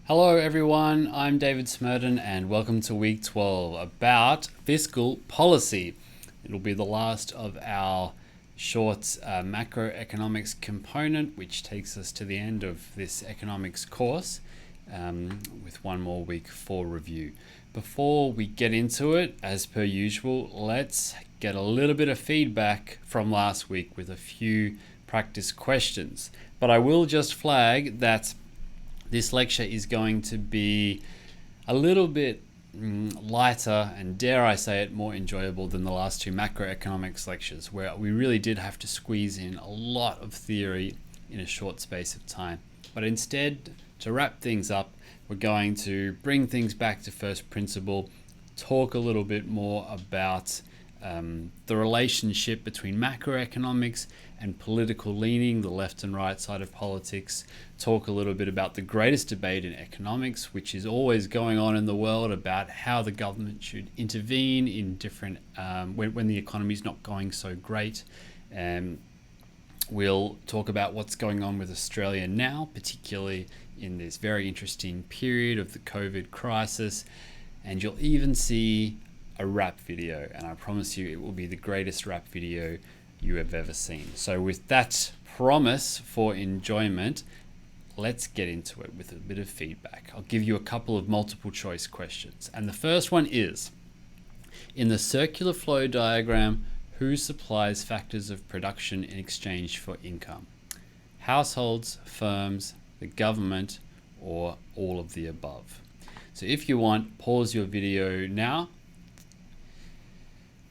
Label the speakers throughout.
Speaker 1: Hello everyone, I'm David Smerdon and welcome to week 12 about fiscal policy. It'll be the last of our short macroeconomics component, which takes us to the end of this economics course with one more week for review. Before we get into it, as per usual, let's get a little bit of feedback from last week with a few practice questions. But I will just flag that this lecture is going to be a little bit lighter and, dare I say it, more enjoyable than the last two macroeconomics lectures, where we really did have to squeeze in a lot of theory in a short space of time. But instead, to wrap things up, we're going to bring things back to first principle, talk a little bit more about the relationship between macroeconomics and political leaning, the left and right side of politics, talk a little bit about the greatest debate in economics, which is always going on in the world about how the government should intervene in different, when the economy is not going so great. We'll talk about what's going on with Australia now, particularly in this very interesting period of the COVID crisis. And you'll even see a rap video, and I promise you it will be the greatest rap video you have ever seen. So with that promise for enjoyment, let's get into it with a bit of feedback. I'll give you a couple of multiple choice questions. And the first one is, in the circular flow diagram, who supplies factors of production in exchange for income? Households, firms, the government, or all of the above? So if you want, pause your video now.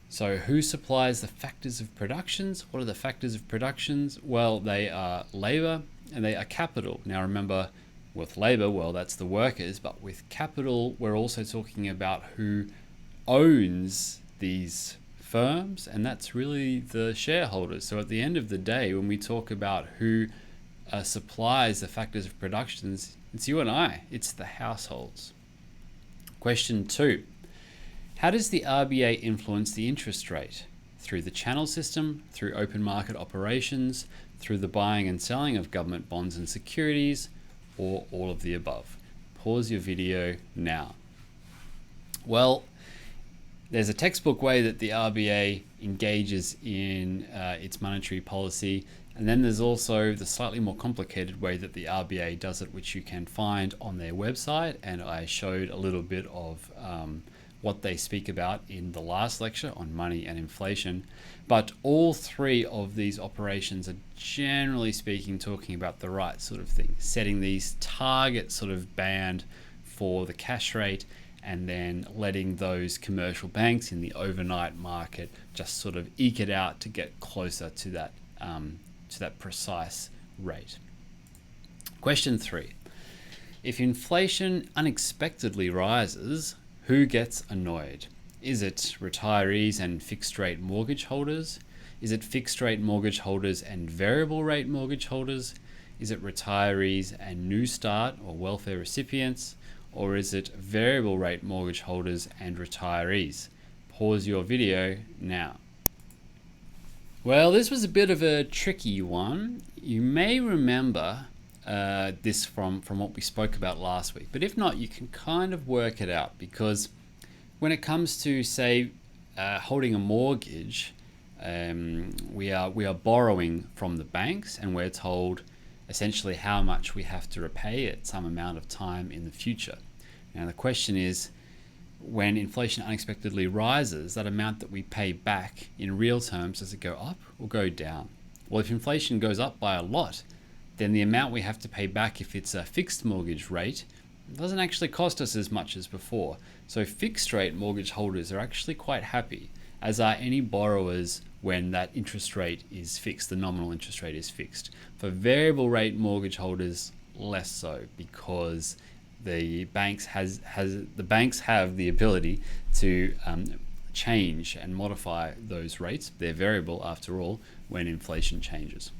Speaker 1: So who supplies the factors of productions? What are the factors of productions? Well, they are labor and they are capital. Now remember, with labor, well, that's the workers, but with capital, we're also talking about who owns these firms, and that's really the shareholders. So at the end of the day, when we talk about who supplies the factors of productions, it's you and I, it's the households. Question 2. How does the RBA influence the interest rate? Through the channel system, through open market operations, through the buying and selling of government bonds and securities, or all of the above? Pause your video now. Well, there's a textbook way that the RBA engages in its monetary policy, and then there's also the slightly more complicated way that the RBA does it, which you can find on their website, and I showed a little bit of what they speak about in the last lecture on money and inflation. But all three of these operations are, generally speaking, talking about the right sort of thing, setting these target sort of band for the cash rate, and then letting those commercial banks in the overnight market just sort of eke it out to get closer to that precise rate. Question 3. If inflation unexpectedly rises, who gets annoyed? Is it retirees and fixed rate mortgage holders? Is it fixed rate mortgage holders and variable rate mortgage holders? Is it retirees and New Start or welfare recipients? Or is it variable rate mortgage holders and retirees? Pause your video now. Well, this was a bit of a tricky one. You may remember this from what we spoke about last week, but if not, you can kind of work it out, because when it comes to, say, holding a mortgage, we are borrowing from the banks, and we're told essentially how much we have to repay at some amount of time in the future. Now the question is, when inflation unexpectedly rises, that amount that we pay back in real terms, does it go up or go down? Well, if inflation goes up by a lot, then the amount we have to pay back, if it's a fixed mortgage rate, doesn't actually cost us as much as before. So fixed rate mortgage holders are actually quite happy, as are any borrowers when that interest rate is fixed, the nominal interest rate is fixed. For variable rate mortgage holders, less so, because the banks have the ability to change and modify those rates. They're variable after all when inflation changes.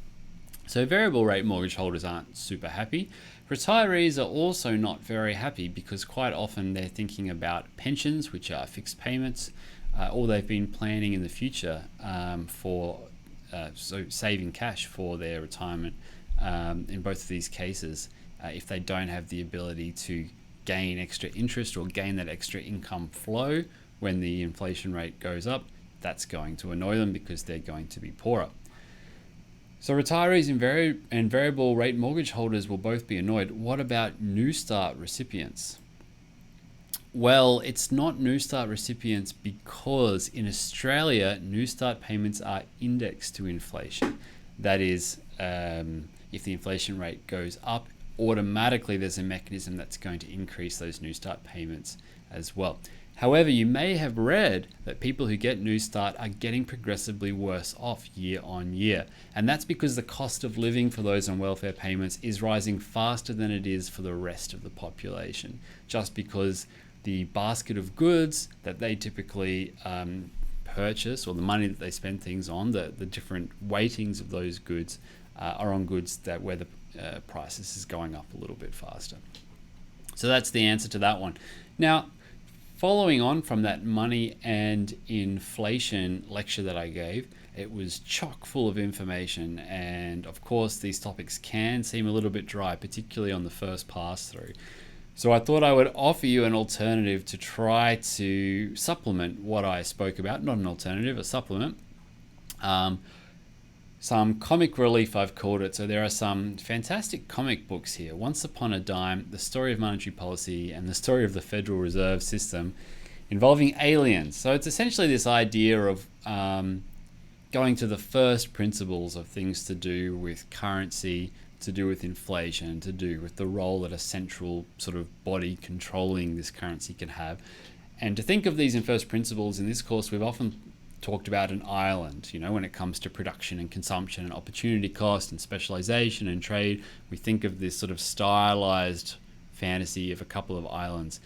Speaker 1: So variable rate mortgage holders aren't super happy. Retirees are also not very happy, because quite often they're thinking about pensions, which are fixed payments, or they've been planning in the future so saving cash for their retirement. In both of these cases, if they don't have the ability to gain extra interest or gain that extra income flow when the inflation rate goes up, that's going to annoy them because they're going to be poorer. So retirees and variable rate mortgage holders will both be annoyed. What about New Start recipients? Well, it's not New Start recipients because in Australia, New Start payments are indexed to inflation. That is, if the inflation rate goes up, automatically there's a mechanism that's going to increase those New Start payments as well. However, you may have read that people who get New Start are getting progressively worse off year on year. And that's because the cost of living for those on welfare payments is rising faster than it is for the rest of the population, just because the basket of goods that they typically purchase, or the money that they spend things on, the different weightings of those goods are on goods that where the prices is going up a little bit faster. So that's the answer to that one. Now, following on from that money and inflation lecture that I gave, it was chock full of information, and of course these topics can seem a little bit dry, particularly on the first pass through. So I thought I would offer you an alternative to try to supplement what I spoke about. Not an alternative, a supplement. Some comic relief, I've called it. So there are some fantastic comic books here. Once Upon a Dime, The Story of Monetary Policy, and The Story of the Federal Reserve System, involving aliens. So it's essentially this idea of going to the first principles of things to do with currency, to do with inflation, to do with the role that a central sort of body controlling this currency can have. And to think of these in first principles, in this course, we've often talked about an island, when it comes to production and consumption and opportunity cost and specialization and trade. We think of this sort of stylized fantasy of a couple of islands.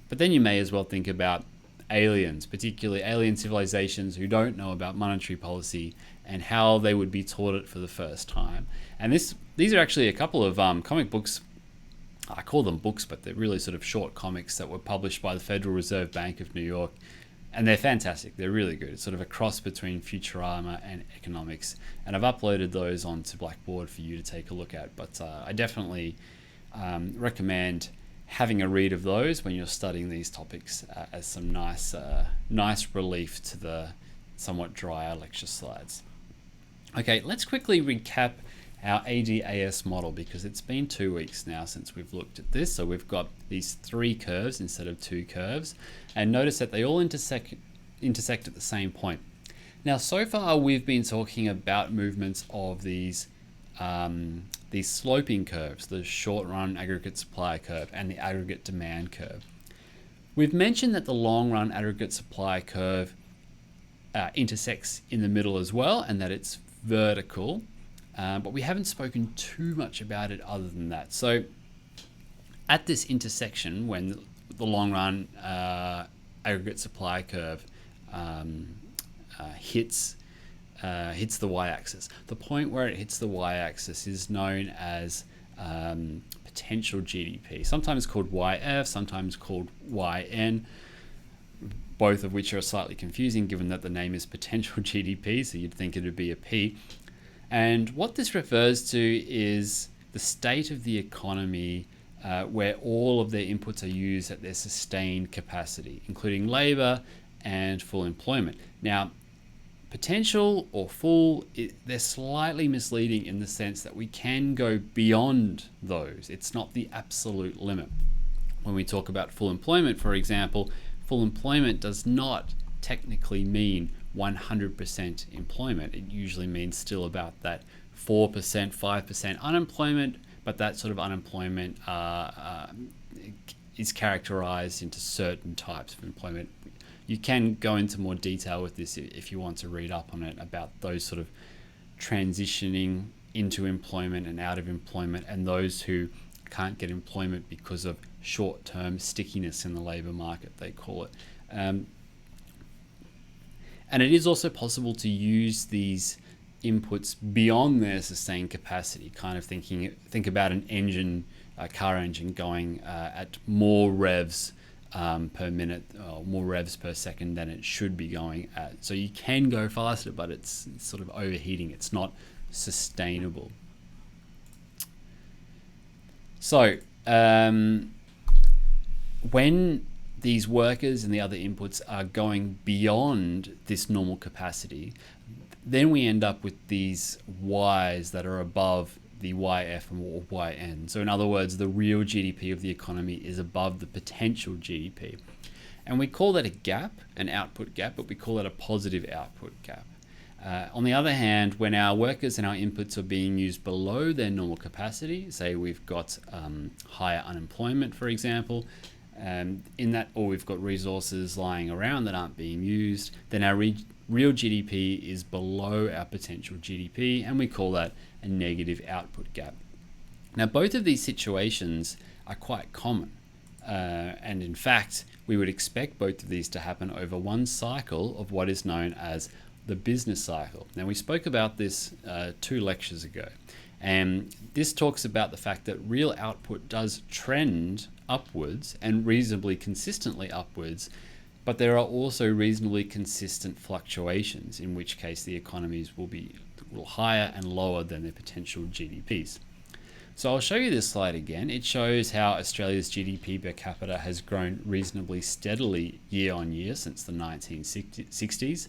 Speaker 1: But then you may as well think about aliens, particularly alien civilizations who don't know about monetary policy and how they would be taught it for the first time. And these are actually a couple of comic books. I call them books, but they're really sort of short comics that were published by the Federal Reserve Bank of New York. And they're fantastic. They're really good. It's sort of a cross between Futurama and economics. And I've uploaded those onto Blackboard for you to take a look at. But I definitely recommend having a read of those when you're studying these topics as some nice relief to the somewhat drier lecture slides. Okay, let's quickly recap our ADAS model, because it's been 2 weeks now since we've looked at this. So we've got these 3 curves instead of 2 curves, and notice that they all intersect at the same point. Now, so far we've been talking about movements of these sloping curves, the short run aggregate supply curve and the aggregate demand curve. We've mentioned that the long run aggregate supply curve intersects in the middle as well, and that it's vertical. But we haven't spoken too much about it other than that. So at this intersection, when the long run aggregate supply curve hits the y-axis, the point where it hits the y-axis is known as potential GDP, sometimes called YF, sometimes called YN, both of which are slightly confusing given that the name is potential GDP, so you'd think it would be a P. And what this refers to is the state of the economy where all of their inputs are used at their sustained capacity, including labor and full employment. Now, potential or full, they're slightly misleading in the sense that we can go beyond those. It's not the absolute limit. When we talk about full employment, for example, full employment does not technically mean 100% employment. It usually means still about that 4%, 5% unemployment, but that sort of unemployment is characterized into certain types of employment. You can go into more detail with this if you want to read up on it about those sort of transitioning into employment and out of employment, and those who can't get employment because of short-term stickiness in the labor market, they call it. And it is also possible to use these inputs beyond their sustained capacity, kind of think about an engine, a car engine going at more revs per minute, or more revs per second than it should be going at. So you can go faster, but it's sort of overheating. It's not sustainable. So when these workers and the other inputs are going beyond this normal capacity, then we end up with these Ys that are above the YF or YN. So in other words, the real GDP of the economy is above the potential GDP. And we call that a gap, an output gap, but we call it a positive output gap. On the other hand, when our workers and our inputs are being used below their normal capacity, say we've got higher unemployment, for example, in that, or we've got resources lying around that aren't being used, then our real GDP is below our potential GDP, and we call that a negative output gap. Now, both of these situations are quite common, and in fact, we would expect both of these to happen over one cycle of what is known as the business cycle. Now, we spoke about this 2 lectures ago, and this talks about the fact that real output does trend upwards and reasonably consistently upwards, but there are also reasonably consistent fluctuations, in which case the economies will be higher and lower than their potential GDPs. So I'll show you this slide again. It shows how Australia's GDP per capita has grown reasonably steadily year on year since the 1960s.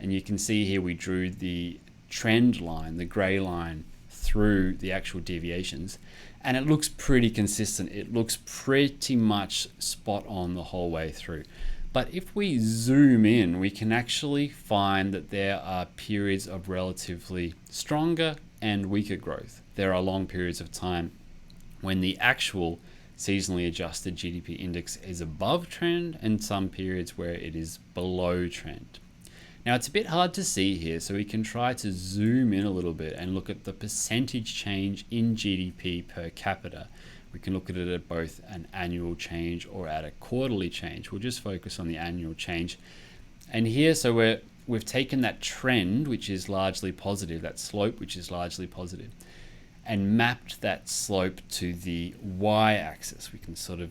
Speaker 1: And you can see here we drew the trend line, the grey line, through the actual deviations. And it looks pretty consistent. It looks pretty much spot on the whole way through. But if we zoom in, we can actually find that there are periods of relatively stronger and weaker growth. There are long periods of time when the actual seasonally adjusted GDP index is above trend, and some periods where it is below trend. Now, it's a bit hard to see here, so we can try to zoom in a little bit and look at the percentage change in GDP per capita. We can look at it at both an annual change or at a quarterly change. We'll just focus on the annual change. And here, so we've taken that trend, which is largely positive, that slope, which is largely positive, and mapped that slope to the y-axis. We can sort of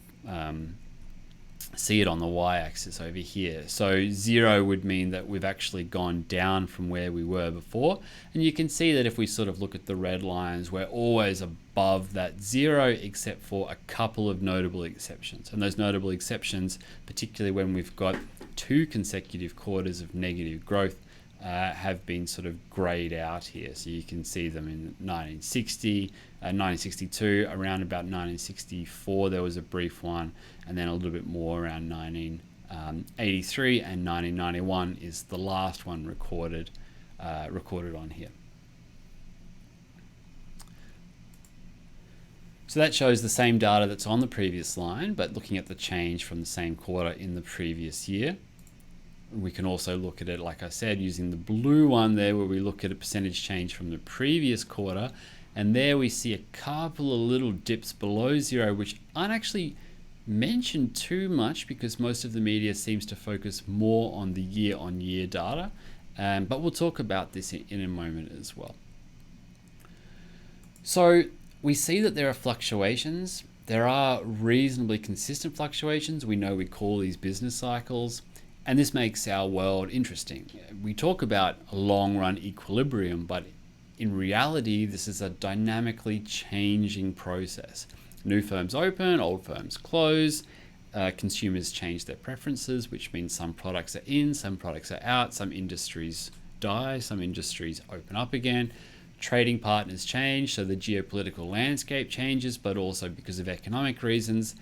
Speaker 1: see it on the y-axis over here. So 0 would mean that we've actually gone down from where we were before. And you can see that if we sort of look at the red lines, we're always above that 0, except for a couple of notable exceptions. And those notable exceptions, particularly when we've got 2 consecutive quarters of negative growth, have been sort of grayed out here. So you can see them in 1960, 1962, around about 1964 there was a brief one, and then a little bit more around 1983, and 1991 is the last one recorded on here. So that shows the same data that's on the previous line, but looking at the change from the same quarter in the previous year. We can also look at it, like I said, using the blue one there, where we look at a percentage change from the previous quarter. And there we see a couple of little dips below 0, which aren't actually mentioned too much because most of the media seems to focus more on the year-on-year data. But we'll talk about this in a moment as well. So we see that there are fluctuations. There are reasonably consistent fluctuations. We know we call these business cycles. And this makes our world interesting. We talk about a long-run equilibrium, but in reality, this is a dynamically changing process. New firms open, old firms close, consumers change their preferences, which means some products are in, some products are out, some industries die, some industries open up again. Trading partners change, so the geopolitical landscape changes, but also because of economic reasons,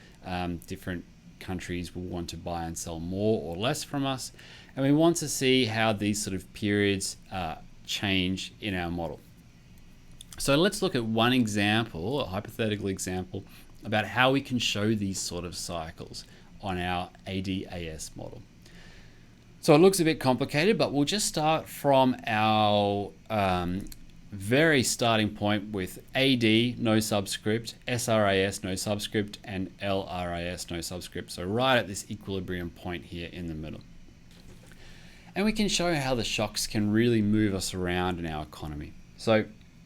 Speaker 1: different countries will want to buy and sell more or less from us, and we want to see how these sort of periods change in our model. So let's look at one example, a hypothetical example, about how we can show these sort of cycles on our ADAS model. So it looks a bit complicated, but we'll just start from our very starting point with AD, no subscript, SRAS, no subscript, and LRAS, no subscript. So right at this equilibrium point here in the middle. And we can show how the shocks can really move us around in our economy. So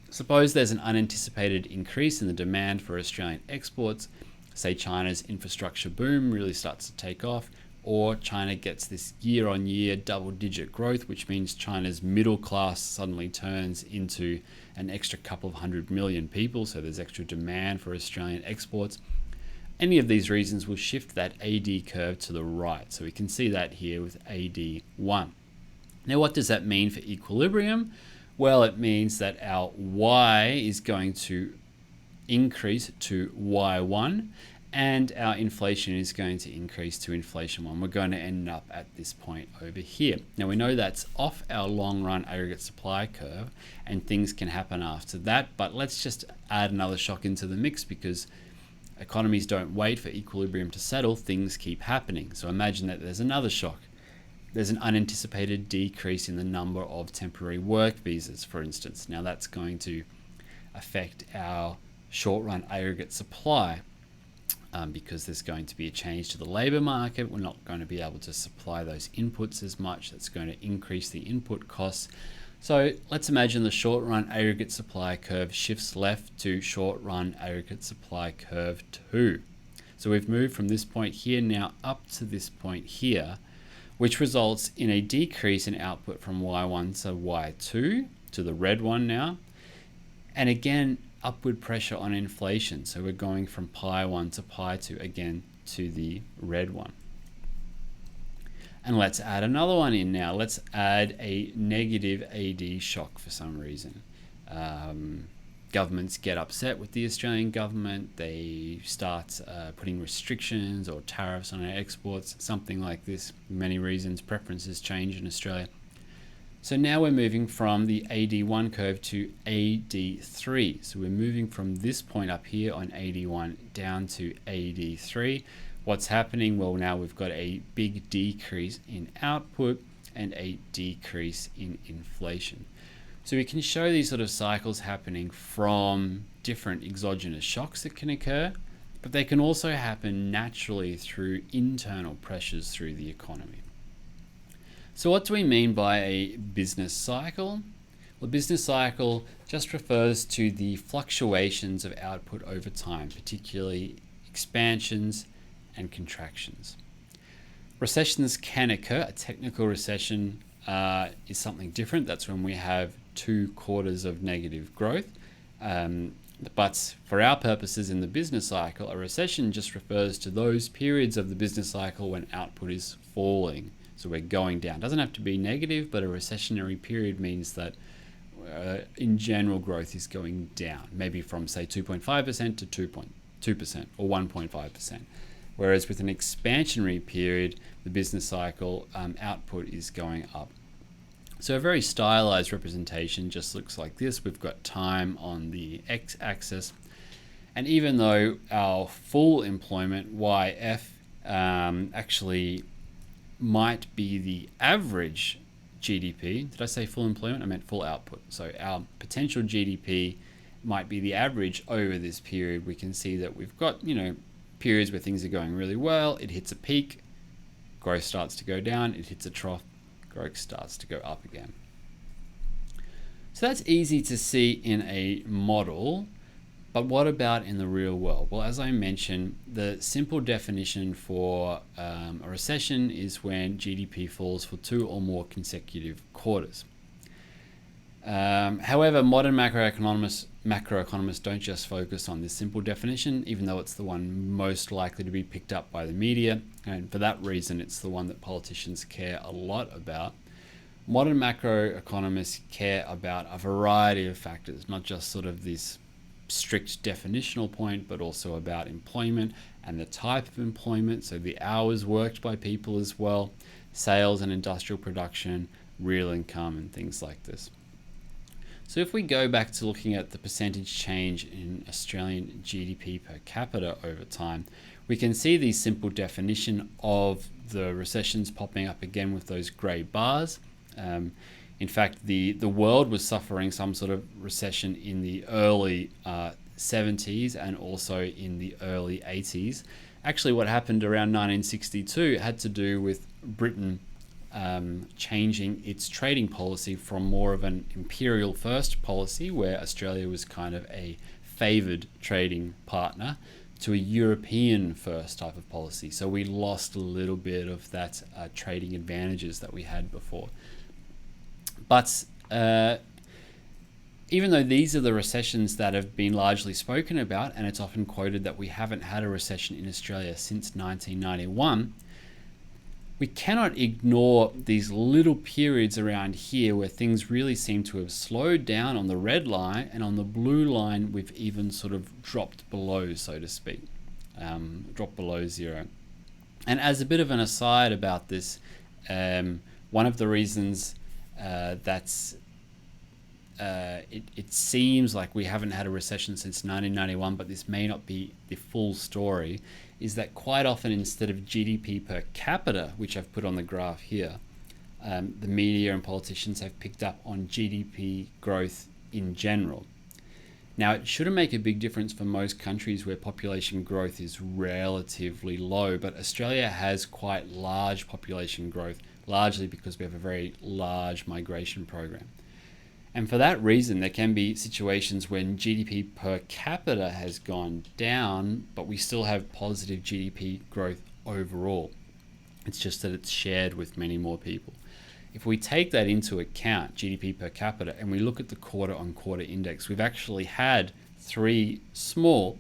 Speaker 1: suppose there's an unanticipated increase in the demand for Australian exports, say China's infrastructure boom really starts to take off, or China gets this year-on-year double-digit growth, which means China's middle class suddenly turns into an extra couple of 100 million people, so there's extra demand for Australian exports. Any of these reasons will shift that AD curve to the right. So we can see that here with AD1. Now, what does that mean for equilibrium? Well, it means that our Y is going to increase to Y1, and our inflation is going to increase to inflation 1. We're going to end up at this point over here. Now, we know that's off our long-run aggregate supply curve, and things can happen after that, but let's just add another shock into the mix, because economies don't wait for equilibrium to settle, things keep happening. So imagine that there's another shock. There's an unanticipated decrease in the number of temporary work visas, for instance. Now that's going to affect our short-run aggregate supply because there's going to be a change to the labour market. We're not going to be able to supply those inputs as much. That's going to increase the input costs. So let's imagine the short-run aggregate supply curve shifts left to short-run aggregate supply curve 2. So we've moved from this point here now up to this point here, which results in a decrease in output from Y1 to Y2, to the red one now. And again, upward pressure on inflation. So we're going from pi1 to pi2 again to the red one. And let's add another one in now. Let's add a negative AD shock for some reason. Governments get upset with the Australian government. They start putting restrictions or tariffs on our exports, something like this. Many reasons, preferences change in Australia. So now we're moving from the AD1 curve to AD3. So we're moving from this point up here on AD1 down to AD3. What's happening? Well, now we've got a big decrease in output and a decrease in inflation. So we can show these sort of cycles happening from different exogenous shocks that can occur, but they can also happen naturally through internal pressures through the economy. So what do we mean by a business cycle? Well, a business cycle just refers to the fluctuations of output over time, particularly expansions and contractions. Recessions can occur. A technical recession is something different. That's when we have 2 quarters of negative growth. But for our purposes in the business cycle, a recession just refers to those periods of the business cycle when output is falling. So we're going down. It doesn't have to be negative, but a recessionary period means that in general growth is going down, maybe from say 2.5% to 2.2% or 1.5%. Whereas with an expansionary period, the business cycle output is going up. So a very stylized representation just looks like this. We've got time on the x-axis. And even though our full employment, YF, actually might be the average GDP. Did I say full employment? I meant full output. So our potential GDP might be the average over this period. We can see that we've got, periods where things are going really well. It hits a peak, growth starts to go down. It hits a trough, growth starts to go up again. So that's easy to see in a model, but what about in the real world? Well, as I mentioned, the simple definition for a recession is when GDP falls for 2 or more consecutive quarters. However, modern macroeconomists don't just focus on this simple definition, even though it's the one most likely to be picked up by the media, and for that reason it's the one that politicians care a lot about. Modern macroeconomists care about a variety of factors, not just sort of this strict definitional point, but also about employment and the type of employment, so the hours worked by people as well, sales and industrial production, real income, and things like this. So if we go back to looking at the percentage change in Australian GDP per capita over time, we can see the simple definition of the recessions popping up again with those grey bars. In fact, the world was suffering some sort of recession in the early 70s and also in the early 80s. Actually, what happened around 1962 had to do with Britain changing its trading policy from more of an imperial first policy, where Australia was kind of a favoured trading partner, to a European first type of policy. So we lost a little bit of that trading advantages that we had before. But even though these are the recessions that have been largely spoken about, and it's often quoted that we haven't had a recession in Australia since 1991, we cannot ignore these little periods around here where things really seem to have slowed down on the red line, and on the blue line we've even sort of dropped below, so to speak, dropped below zero. And as a bit of an aside about this, one of the reasons it seems like we haven't had a recession since 1991, but this may not be the full story, is that quite often instead of GDP per capita, which I've put on the graph here, the media and politicians have picked up on GDP growth in general. Now, it shouldn't make a big difference for most countries where population growth is relatively low, but Australia has quite large population growth, largely because we have a very large migration program. And for that reason, there can be situations when GDP per capita has gone down, but we still have positive GDP growth overall. It's just that it's shared with many more people. If we take that into account, GDP per capita, and we look at the quarter-on-quarter index, we've actually had 3 small,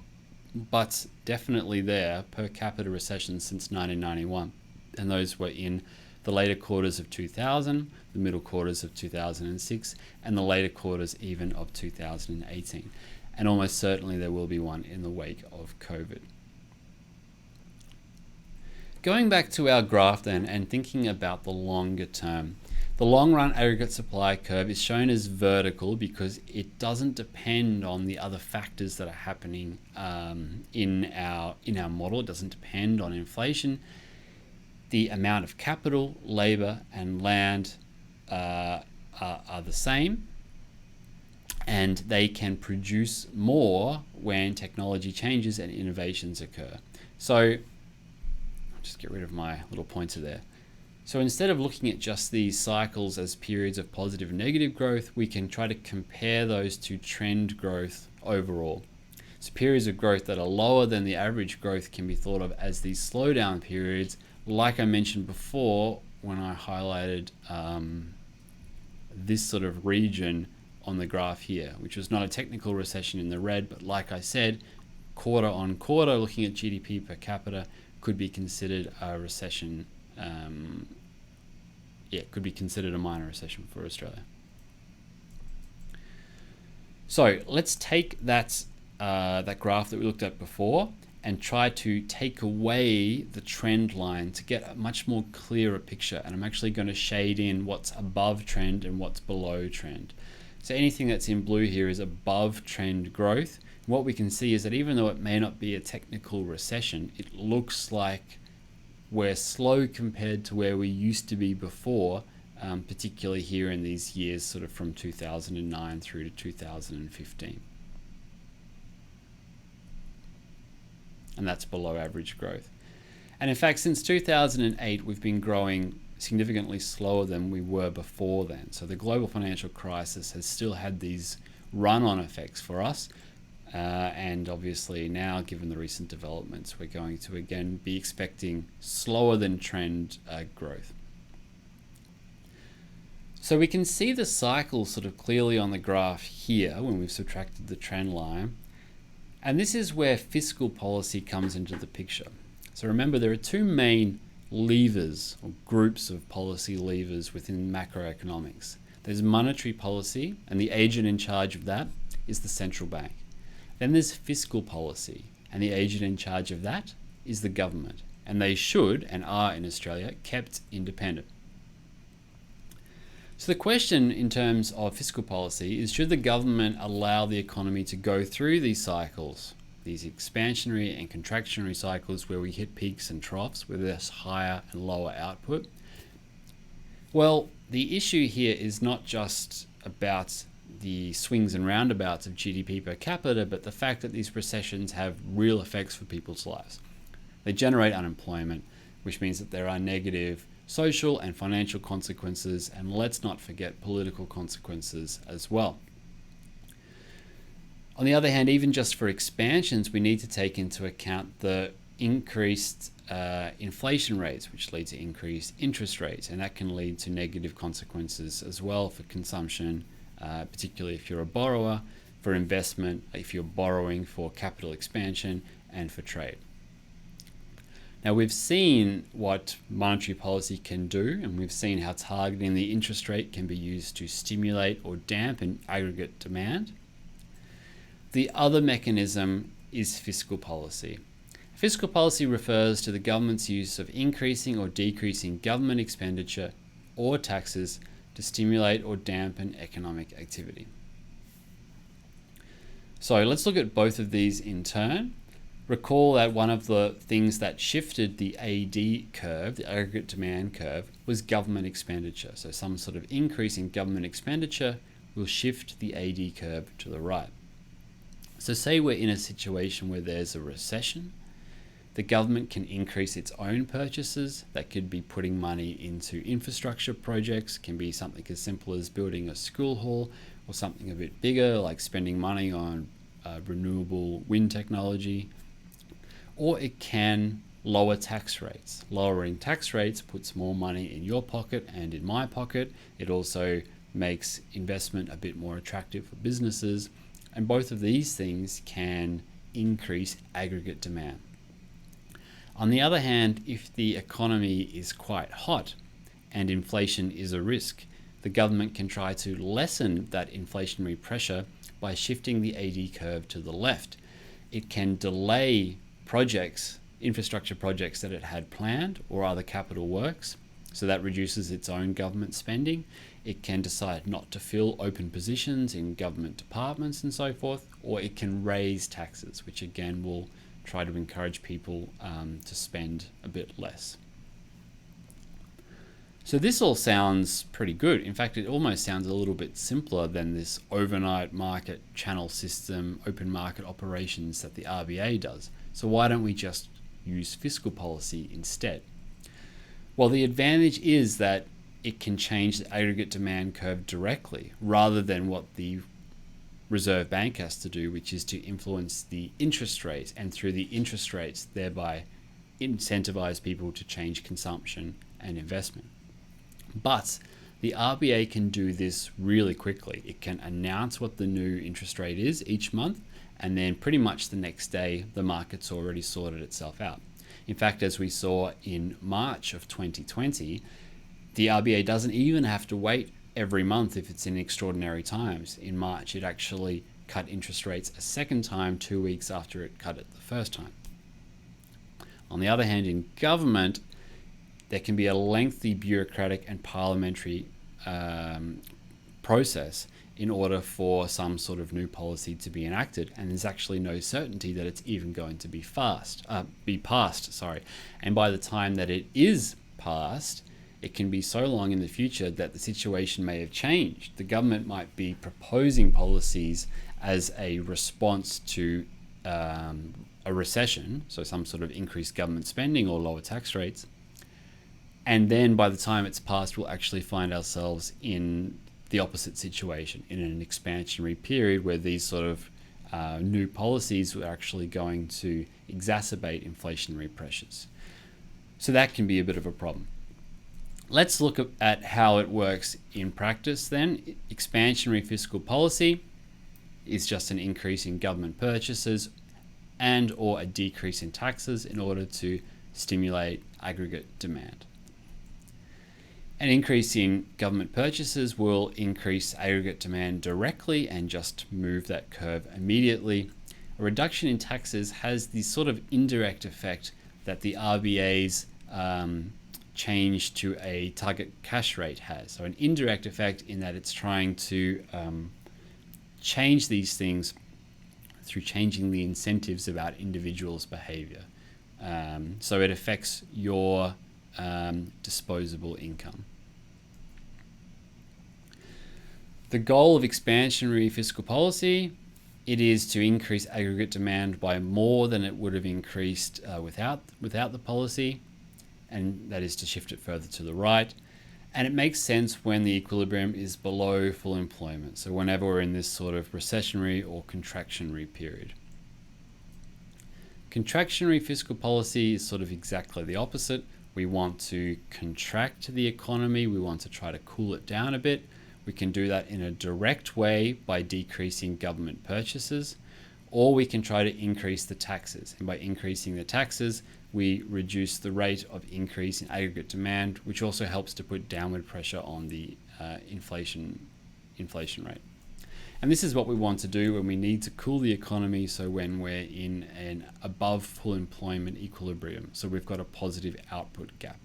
Speaker 1: but definitely there, per capita recessions since 1991. And those were in the later quarters of 2000, the middle quarters of 2006, and the later quarters even of 2018. And almost certainly there will be one in the wake of COVID. Going back to our graph then and thinking about the longer term, the long run aggregate supply curve is shown as vertical because it doesn't depend on the other factors that are happening in our model. It doesn't depend on inflation. The amount of capital, labor, and land are the same, and they can produce more when technology changes and innovations occur. So I'll just get rid of my little pointer there. So instead of looking at just these cycles as periods of positive and negative growth, we can try to compare those to trend growth overall. So periods of growth that are lower than the average growth can be thought of as these slowdown periods, like I mentioned before when I highlighted this sort of region on the graph here, which was not a technical recession in the red, but like I said, quarter on quarter, looking at GDP per capita could be considered a recession. Could be considered a minor recession for Australia. So let's take that graph that we looked at before and try to take away the trend line to get a much more clearer picture. And I'm actually going to shade in what's above trend and what's below trend. So anything that's in blue here is above trend growth. What we can see is that even though it may not be a technical recession, it looks like we're slow compared to where we used to be before, particularly here in these years sort of from 2009 through to 2015. And that's below average growth. And in fact, since 2008, we've been growing significantly slower than we were before then. So the global financial crisis has still had these run-on effects for us. And obviously now, given the recent developments, we're going to again be expecting slower than trend growth. So we can see the cycle sort of clearly on the graph here when we've subtracted the trend line. And this is where fiscal policy comes into the picture. So remember, there are two main levers or groups of policy levers within macroeconomics. There's monetary policy, and the agent in charge of that is the central bank. Then there's fiscal policy, and the agent in charge of that is the government. And they should, and are in Australia, kept independent. So the question in terms of fiscal policy is, should the government allow the economy to go through these cycles, these expansionary and contractionary cycles where we hit peaks and troughs with this higher and lower output? Well, the issue here is not just about the swings and roundabouts of GDP per capita, but the fact that these recessions have real effects for people's lives. They generate unemployment, which means that there are negative social and financial consequences, and let's not forget political consequences as well. On the other hand, even just for expansions, we need to take into account the increased inflation rates, which lead to increased interest rates, and that can lead to negative consequences as well for consumption, particularly if you're a borrower, for investment, if you're borrowing for capital expansion, and for trade. Now, we've seen what monetary policy can do, and we've seen how targeting the interest rate can be used to stimulate or dampen aggregate demand. The other mechanism is fiscal policy. Fiscal policy refers to the government's use of increasing or decreasing government expenditure or taxes to stimulate or dampen economic activity. So let's look at both of these in turn. Recall that one of the things that shifted the AD curve, the aggregate demand curve, was government expenditure. So some sort of increase in government expenditure will shift the AD curve to the right. So say we're in a situation where there's a recession. The government can increase its own purchases. That could be putting money into infrastructure projects, can be something as simple as building a school hall, or something a bit bigger like spending money on renewable wind technology. Or it can lower tax rates. Lowering tax rates puts more money in your pocket and in my pocket. It also makes investment a bit more attractive for businesses. And both of these things can increase aggregate demand. On the other hand, if the economy is quite hot and inflation is a risk, the government can try to lessen that inflationary pressure by shifting the AD curve to the left. It can delay projects, infrastructure projects that it had planned or other capital works, so that reduces its own government spending. It can decide not to fill open positions in government departments and so forth, or it can raise taxes, which again will try to encourage people to spend a bit less. So this all sounds pretty good. In fact, it almost sounds a little bit simpler than this overnight market channel system, open market operations that the RBA does. So why don't we just use fiscal policy instead? Well, the advantage is that it can change the aggregate demand curve directly rather than what the Reserve Bank has to do, which is to influence the interest rate, and through the interest rates thereby incentivize people to change consumption and investment. But the RBA can do this really quickly. It can announce what the new interest rate is each month, and then pretty much the next day the market's already sorted itself out. In fact, as we saw in March of 2020, the RBA doesn't even have to wait every month if it's in extraordinary times. In March, it actually cut interest rates a second time 2 weeks after it cut it the first time. On the other hand, in government, there can be a lengthy bureaucratic and parliamentary process in order for some sort of new policy to be enacted, and there's actually no certainty that it's even going to be passed. And by the time that it is passed, it can be so long in the future that the situation may have changed. The government might be proposing policies as a response to a recession, so some sort of increased government spending or lower tax rates. And then by the time it's passed, we'll actually find ourselves in the opposite situation, in an expansionary period where these sort of new policies are actually going to exacerbate inflationary pressures. So that can be a bit of a problem. Let's look at how it works in practice then. Expansionary fiscal policy is just an increase in government purchases and or a decrease in taxes in order to stimulate aggregate demand. An increase in government purchases will increase aggregate demand directly and just move that curve immediately. A reduction in taxes has the sort of indirect effect that the RBA's change to a target cash rate has. So an indirect effect in that it's trying to change these things through changing the incentives about individuals' behavior. So it affects your disposable income. The goal of expansionary fiscal policy, it is to increase aggregate demand by more than it would have increased without the policy, and that is to shift it further to the right. And it makes sense when the equilibrium is below full employment. So whenever we're in this sort of recessionary or contractionary period. Contractionary fiscal policy is sort of exactly the opposite. We want to contract the economy. We want to try to cool it down a bit. We can do that in a direct way by decreasing government purchases, or we can try to increase the taxes. And by increasing the taxes, we reduce the rate of increase in aggregate demand, which also helps to put downward pressure on the inflation rate. And this is what we want to do when we need to cool the economy, so when we're in an above full employment equilibrium. So we've got a positive output gap.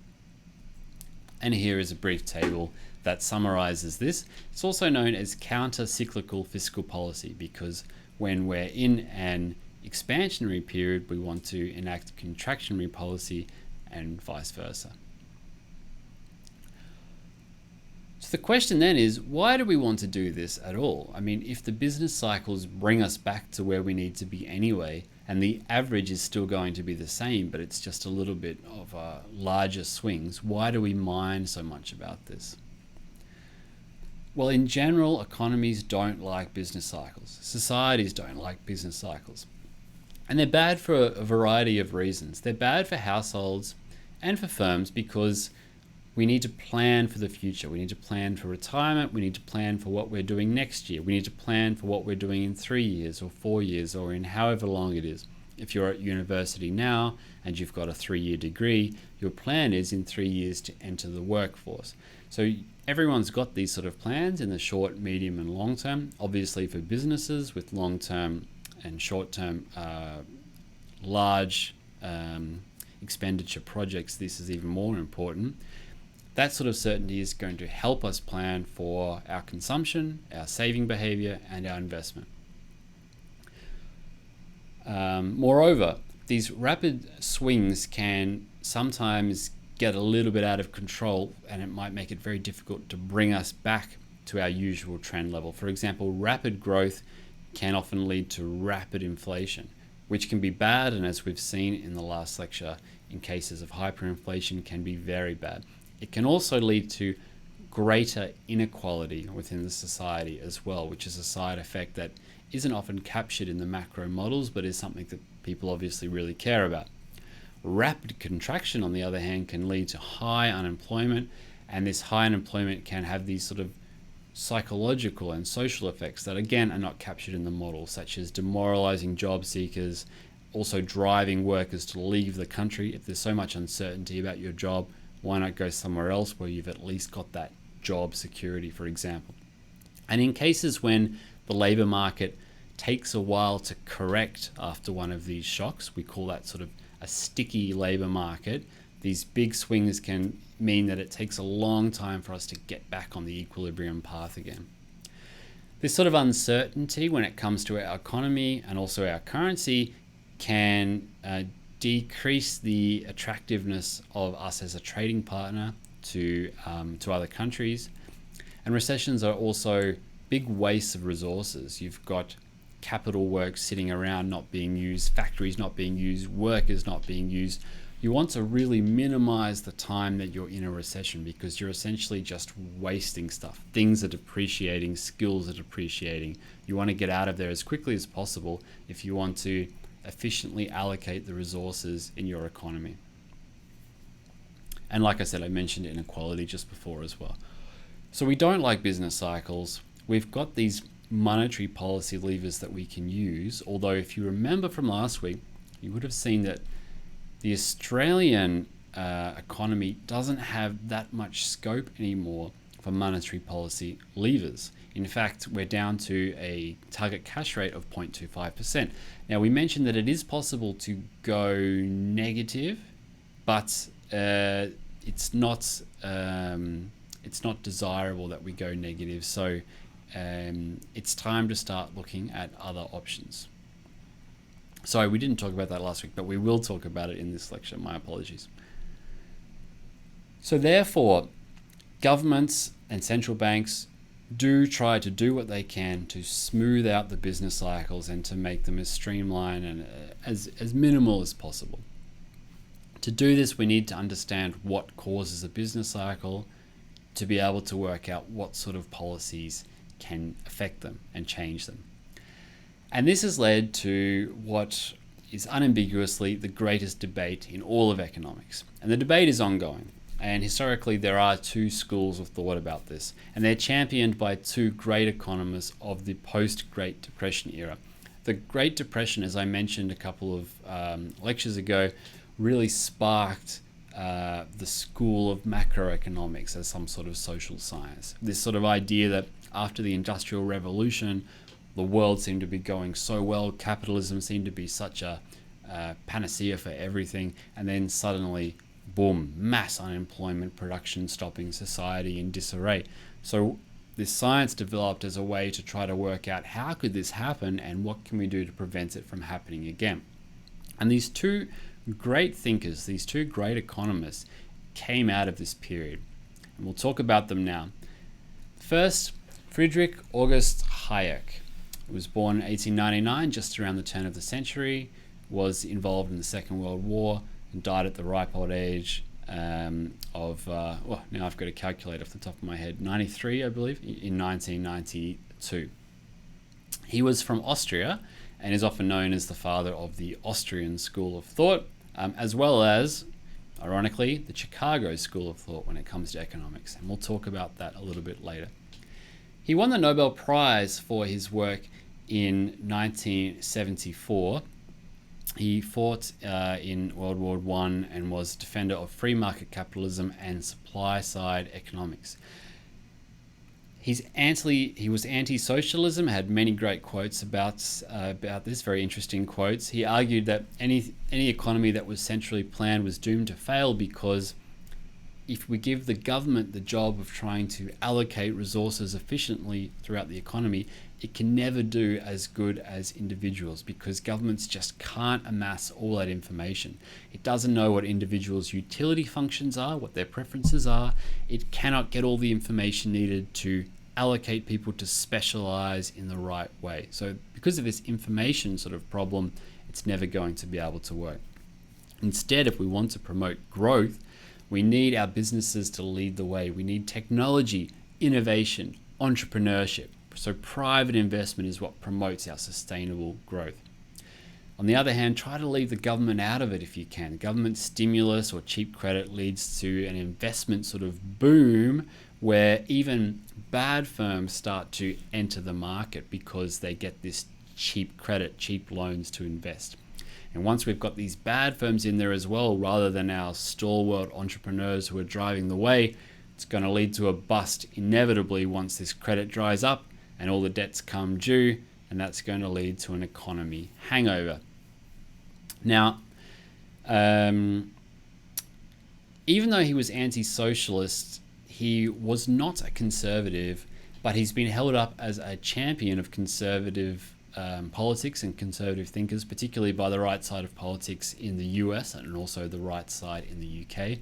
Speaker 1: And here is a brief table that summarizes this. It's also known as counter-cyclical fiscal policy, because when we're in an expansionary period, we want to enact contractionary policy and vice versa. So the question then is, why do we want to do this at all? I mean, if the business cycles bring us back to where we need to be anyway, and the average is still going to be the same, but it's just a little bit of larger swings, why do we mind so much about this? Well, in general, economies don't like business cycles. Societies don't like business cycles. And they're bad for a variety of reasons. They're bad for households and for firms because we need to plan for the future. We need to plan for retirement. We need to plan for what we're doing next year. We need to plan for what we're doing in 3 years or 4 years or in however long it is. If you're at university now and you've got a 3-year degree, your plan is in 3 years to enter the workforce. So everyone's got these sort of plans in the short, medium, and long term. Obviously for businesses with long-term and short-term large expenditure projects, this is even more important. That sort of certainty is going to help us plan for our consumption, our saving behavior, and our investment. Moreover, these rapid swings can sometimes get a little bit out of control, and it might make it very difficult to bring us back to our usual trend level. For example, rapid growth can often lead to rapid inflation, which can be bad, and as we've seen in the last lecture, in cases of hyperinflation, can be very bad. It can also lead to greater inequality within the society as well, which is a side effect that isn't often captured in the macro models, but is something that people obviously really care about. Rapid contraction, on the other hand, can lead to high unemployment, and this high unemployment can have these sort of psychological and social effects that, again, are not captured in the model, such as demoralizing job seekers, also driving workers to leave the country. If there's so much uncertainty about your job, why not go somewhere else where you've at least got that job security, for example? And in cases when the labor market takes a while to correct after one of these shocks, we call that sort of a sticky labor market. These big swings can mean that it takes a long time for us to get back on the equilibrium path again. This sort of uncertainty when it comes to our economy and also our currency can decrease the attractiveness of us as a trading partner to other countries. And recessions are also big wastes of resources. You've got capital works sitting around not being used, factories not being used, workers not being used. You want to really minimize the time that you're in a recession, because you're essentially just wasting stuff. Things are depreciating, skills are depreciating. You want to get out of there as quickly as possible if you want to efficiently allocate the resources in your economy. And like I said, I mentioned inequality just before as well. So we don't like business cycles. We've got these monetary policy levers that we can use, although if you remember from last week, you would have seen that the Australian economy doesn't have that much scope anymore for monetary policy levers. In fact, we're down to a target cash rate of 0.25%. Now, we mentioned that it is possible to go negative, but it's not desirable that we go negative. So it's time to start looking at other options. Sorry, we didn't talk about that last week, but we will talk about it in this lecture. My apologies. So therefore, governments and central banks do try to do what they can to smooth out the business cycles and to make them as streamlined and as minimal as possible. To do this, we need to understand what causes a business cycle to be able to work out what sort of policies can affect them and change them. And this has led to what is unambiguously the greatest debate in all of economics. And the debate is ongoing. And historically, there are two schools of thought about this. And they're championed by two great economists of the post-Great Depression era. The Great Depression, as I mentioned a couple of lectures ago, really sparked the school of macroeconomics as some sort of social science. This sort of idea that after the Industrial Revolution, the world seemed to be going so well, capitalism seemed to be such a panacea for everything, and then suddenly, boom, mass unemployment, production stopping, society in disarray. So this science developed as a way to try to work out how could this happen and what can we do to prevent it from happening again. And these two great thinkers, these two great economists, came out of this period. And we'll talk about them now. First, Friedrich August Hayek. He was born in 1899, just around the turn of the century, was involved in the Second World War, and died at the ripe old age now I've got to calculate off the top of my head, 93, I believe, in 1992. He was from Austria and is often known as the father of the Austrian school of thought, as well as, ironically, the Chicago school of thought when it comes to economics. And we'll talk about that a little bit later. He won the Nobel Prize for his work in 1974. He fought in World War I and was defender of free market capitalism and supply-side economics. He was anti-socialism, had many great quotes about this, very interesting quotes. He argued that any economy that was centrally planned was doomed to fail because if we give the government the job of trying to allocate resources efficiently throughout the economy, it can never do as good as individuals because governments just can't amass all that information. It doesn't know what individuals' utility functions are, what their preferences are. It cannot get all the information needed to allocate people to specialize in the right way. So because of this information sort of problem, it's never going to be able to work. Instead, if we want to promote growth, we need our businesses to lead the way. We need technology, innovation, entrepreneurship. So private investment is what promotes our sustainable growth. On the other hand, try to leave the government out of it if you can. Government stimulus or cheap credit leads to an investment sort of boom where even bad firms start to enter the market because they get this cheap credit, cheap loans to invest. And once we've got these bad firms in there as well, rather than our stalwart entrepreneurs who are driving the way, it's going to lead to a bust inevitably once this credit dries up and all the debts come due, and that's going to lead to an economy hangover. Now, even though he was anti-socialist, he was not a conservative, but he's been held up as a champion of conservative politics and conservative thinkers, particularly by the right side of politics in the US and also the right side in the UK.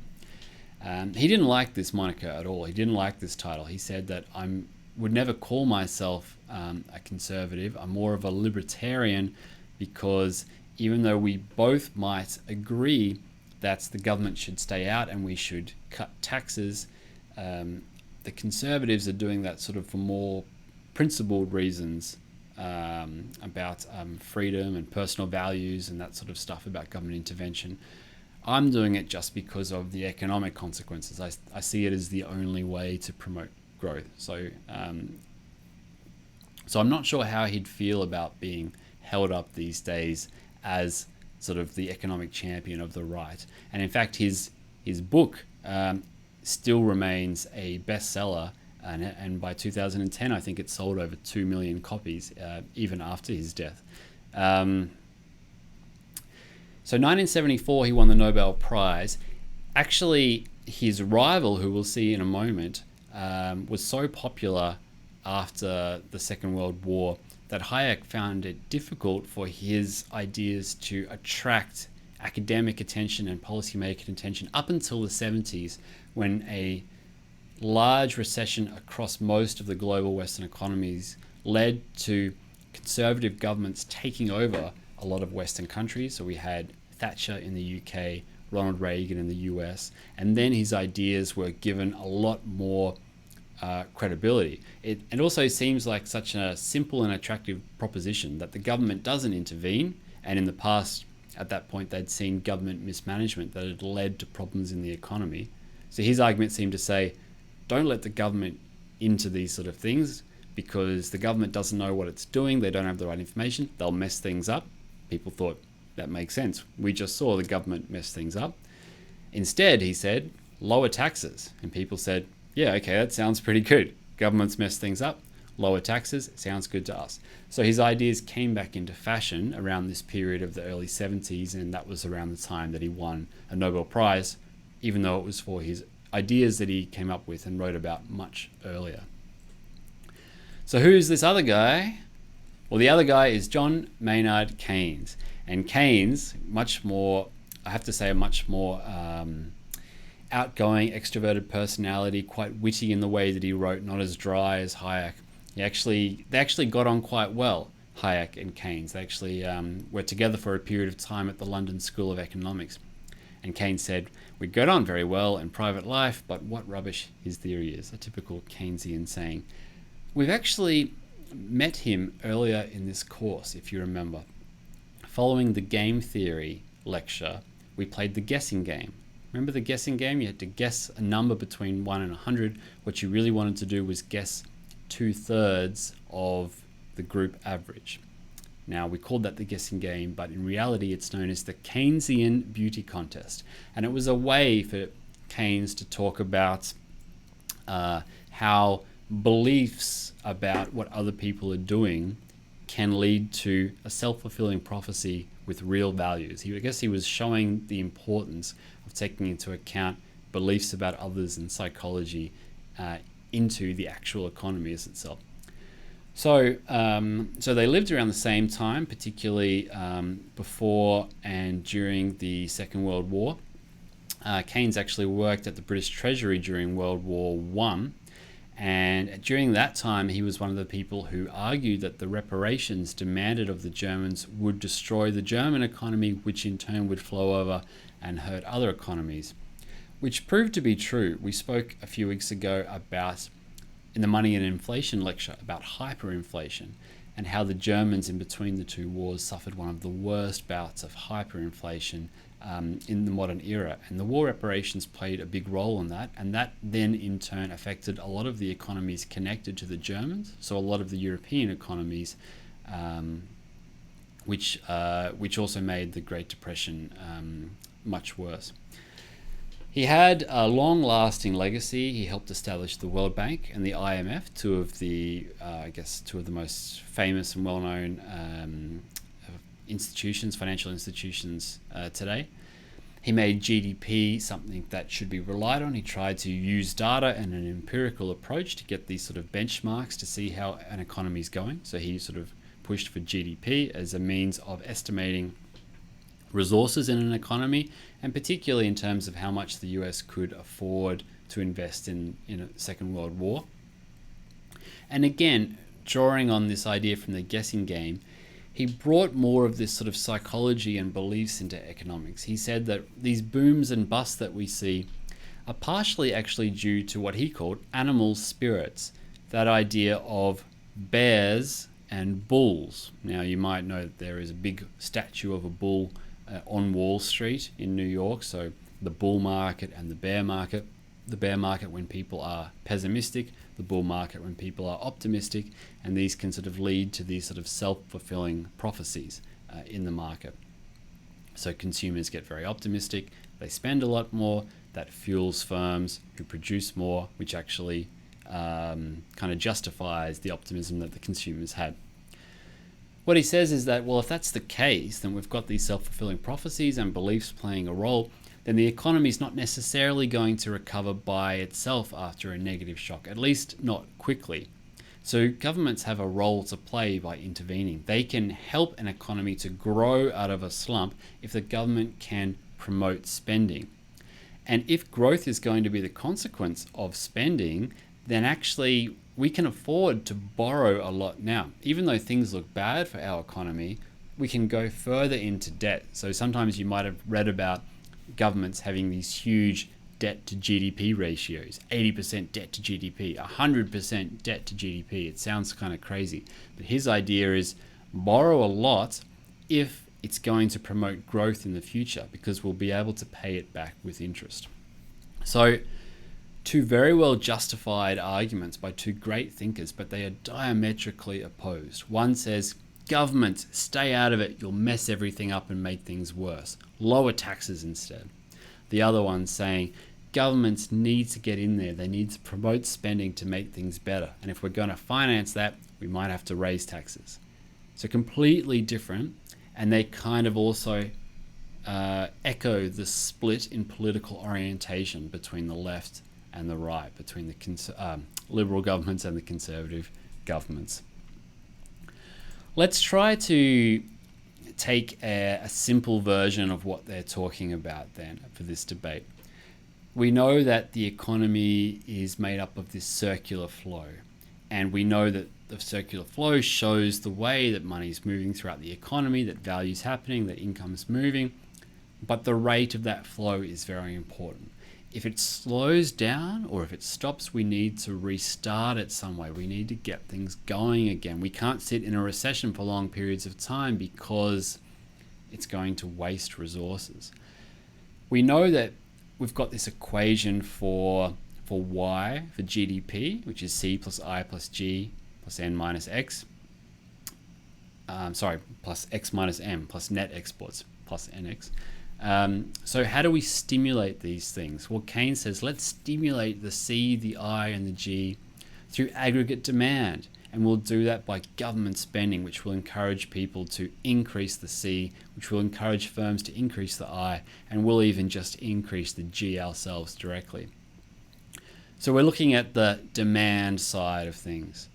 Speaker 1: He didn't like this moniker at all. He didn't like this title. He said that would never call myself a conservative. I'm more of a libertarian because even though we both might agree that the government should stay out and we should cut taxes, the conservatives are doing that sort of for more principled reasons about freedom and personal values and that sort of stuff about government intervention. I'm doing it just because of the economic consequences. I see it as the only way to promote growth. So I'm not sure how he'd feel about being held up these days as sort of the economic champion of the right. And in fact, his book still remains a bestseller. And by 2010, I think it sold over 2 million copies, even after his death. So 1974, he won the Nobel Prize. Actually, his rival, who we'll see in a moment, was so popular after the Second World War that Hayek found it difficult for his ideas to attract academic attention and policymaker attention up until the 70s, when a large recession across most of the global Western economies led to conservative governments taking over a lot of Western countries. So we had Thatcher in the UK, Ronald Reagan in the US, and then his ideas were given a lot more credibility. It also seems like such a simple and attractive proposition that the government doesn't intervene, and in the past, at that point, they'd seen government mismanagement that had led to problems in the economy. So his argument seemed to say, don't let the government into these sort of things, because the government doesn't know what it's doing, they don't have the right information, they'll mess things up. People thought, that makes sense. We just saw the government mess things up. Instead, he said, lower taxes. And people said, yeah, okay, that sounds pretty good. Governments mess things up, lower taxes, sounds good to us. So his ideas came back into fashion around this period of the early 70s, and that was around the time that he won a Nobel Prize, even though it was for his ideas that he came up with and wrote about much earlier. So who's this other guy? Well, the other guy is John Maynard Keynes. And Keynes, much more, I have to say, a much more outgoing, extroverted personality, quite witty in the way that he wrote, not as dry as Hayek. They actually got on quite well, Hayek and Keynes. They actually were together for a period of time at the London School of Economics. And Keynes said, we got on very well in private life, but what rubbish his theory is, a typical Keynesian saying. We've actually met him earlier in this course, if you remember. Following the game theory lecture, we played the guessing game. Remember the guessing game? You had to guess a number between 1 and 100. What you really wanted to do was guess 2/3 of the group average. Now, we called that the guessing game, but in reality, it's known as the Keynesian beauty contest. And it was a way for Keynes to talk about how beliefs about what other people are doing can lead to a self-fulfilling prophecy with real values. I guess he was showing the importance of taking into account beliefs about others and psychology into the actual economy as itself. So they lived around the same time, particularly before and during the Second World War. Keynes actually worked at the British Treasury during World War I. And during that time, he was one of the people who argued that the reparations demanded of the Germans would destroy the German economy, which in turn would flow over and hurt other economies, which proved to be true. We spoke a few weeks ago about, in the Money and Inflation lecture, about hyperinflation and how the Germans in between the two wars suffered one of the worst bouts of hyperinflation in the modern era, and the war reparations played a big role in that, and that then in turn affected a lot of the economies connected to the Germans, so a lot of the European economies, which also made the Great Depression much worse. He had a long-lasting legacy. He helped establish the World Bank and the IMF, two of the most famous and well-known institutions, financial institutions today. He made GDP something that should be relied on. He tried to use data and an empirical approach to get these sort of benchmarks to see how an economy is going. So he sort of pushed for GDP as a means of estimating resources in an economy, and particularly in terms of how much the US could afford to invest in a Second World War. And again, drawing on this idea from the guessing game, he brought more of this sort of psychology and beliefs into economics. He said that these booms and busts that we see are partially actually due to what he called animal spirits, that idea of bears and bulls. Now, you might know that there is a big statue of a bull on Wall Street in New York, so the bull market and the bear market. The bear market when people are pessimistic, the bull market when people are optimistic, and these can sort of lead to these sort of self-fulfilling prophecies in the market. So consumers get very optimistic, they spend a lot more, that fuels firms who produce more, which actually kind of justifies the optimism that the consumers had. What he says is that, well, if that's the case, then we've got these self-fulfilling prophecies and beliefs playing a role, then the economy is not necessarily going to recover by itself after a negative shock, at least not quickly. So governments have a role to play by intervening. They can help an economy to grow out of a slump if the government can promote spending. And if growth is going to be the consequence of spending, then actually we can afford to borrow a lot now. Even though things look bad for our economy, we can go further into debt. So sometimes you might have read about governments having these huge debt to GDP ratios, 80% debt to GDP, 100% debt to GDP. It sounds kind of crazy, but his idea is borrow a lot if it's going to promote growth in the future, because we'll be able to pay it back with interest. So two very well justified arguments by two great thinkers, but they are diametrically opposed. One says, government, stay out of it, you'll mess everything up and make things worse. Lower taxes instead. The other one saying, governments need to get in there. They need to promote spending to make things better. And if we're going to finance that, we might have to raise taxes. So completely different. And they kind of also echo the split in political orientation between the left and the right, between the liberal governments and the conservative governments. Let's try to take a simple version of what they're talking about then for this debate. We know that the economy is made up of this circular flow, and we know that the circular flow shows the way that money is moving throughout the economy, that value is happening, that income is moving, but the rate of that flow is very important. If it slows down or if it stops, we need to restart it some way. We need to get things going again. We can't sit in a recession for long periods of time because it's going to waste resources. We know that we've got this equation for Y, for GDP, which is C plus I plus G plus N minus X. Plus X minus M plus net exports plus NX. So how do we stimulate these things? Well, Keynes says, let's stimulate the C, the I, and the G through aggregate demand. And we'll do that by government spending, which will encourage people to increase the C, which will encourage firms to increase the I, and we'll even just increase the G ourselves directly. So we're looking at the demand side of things.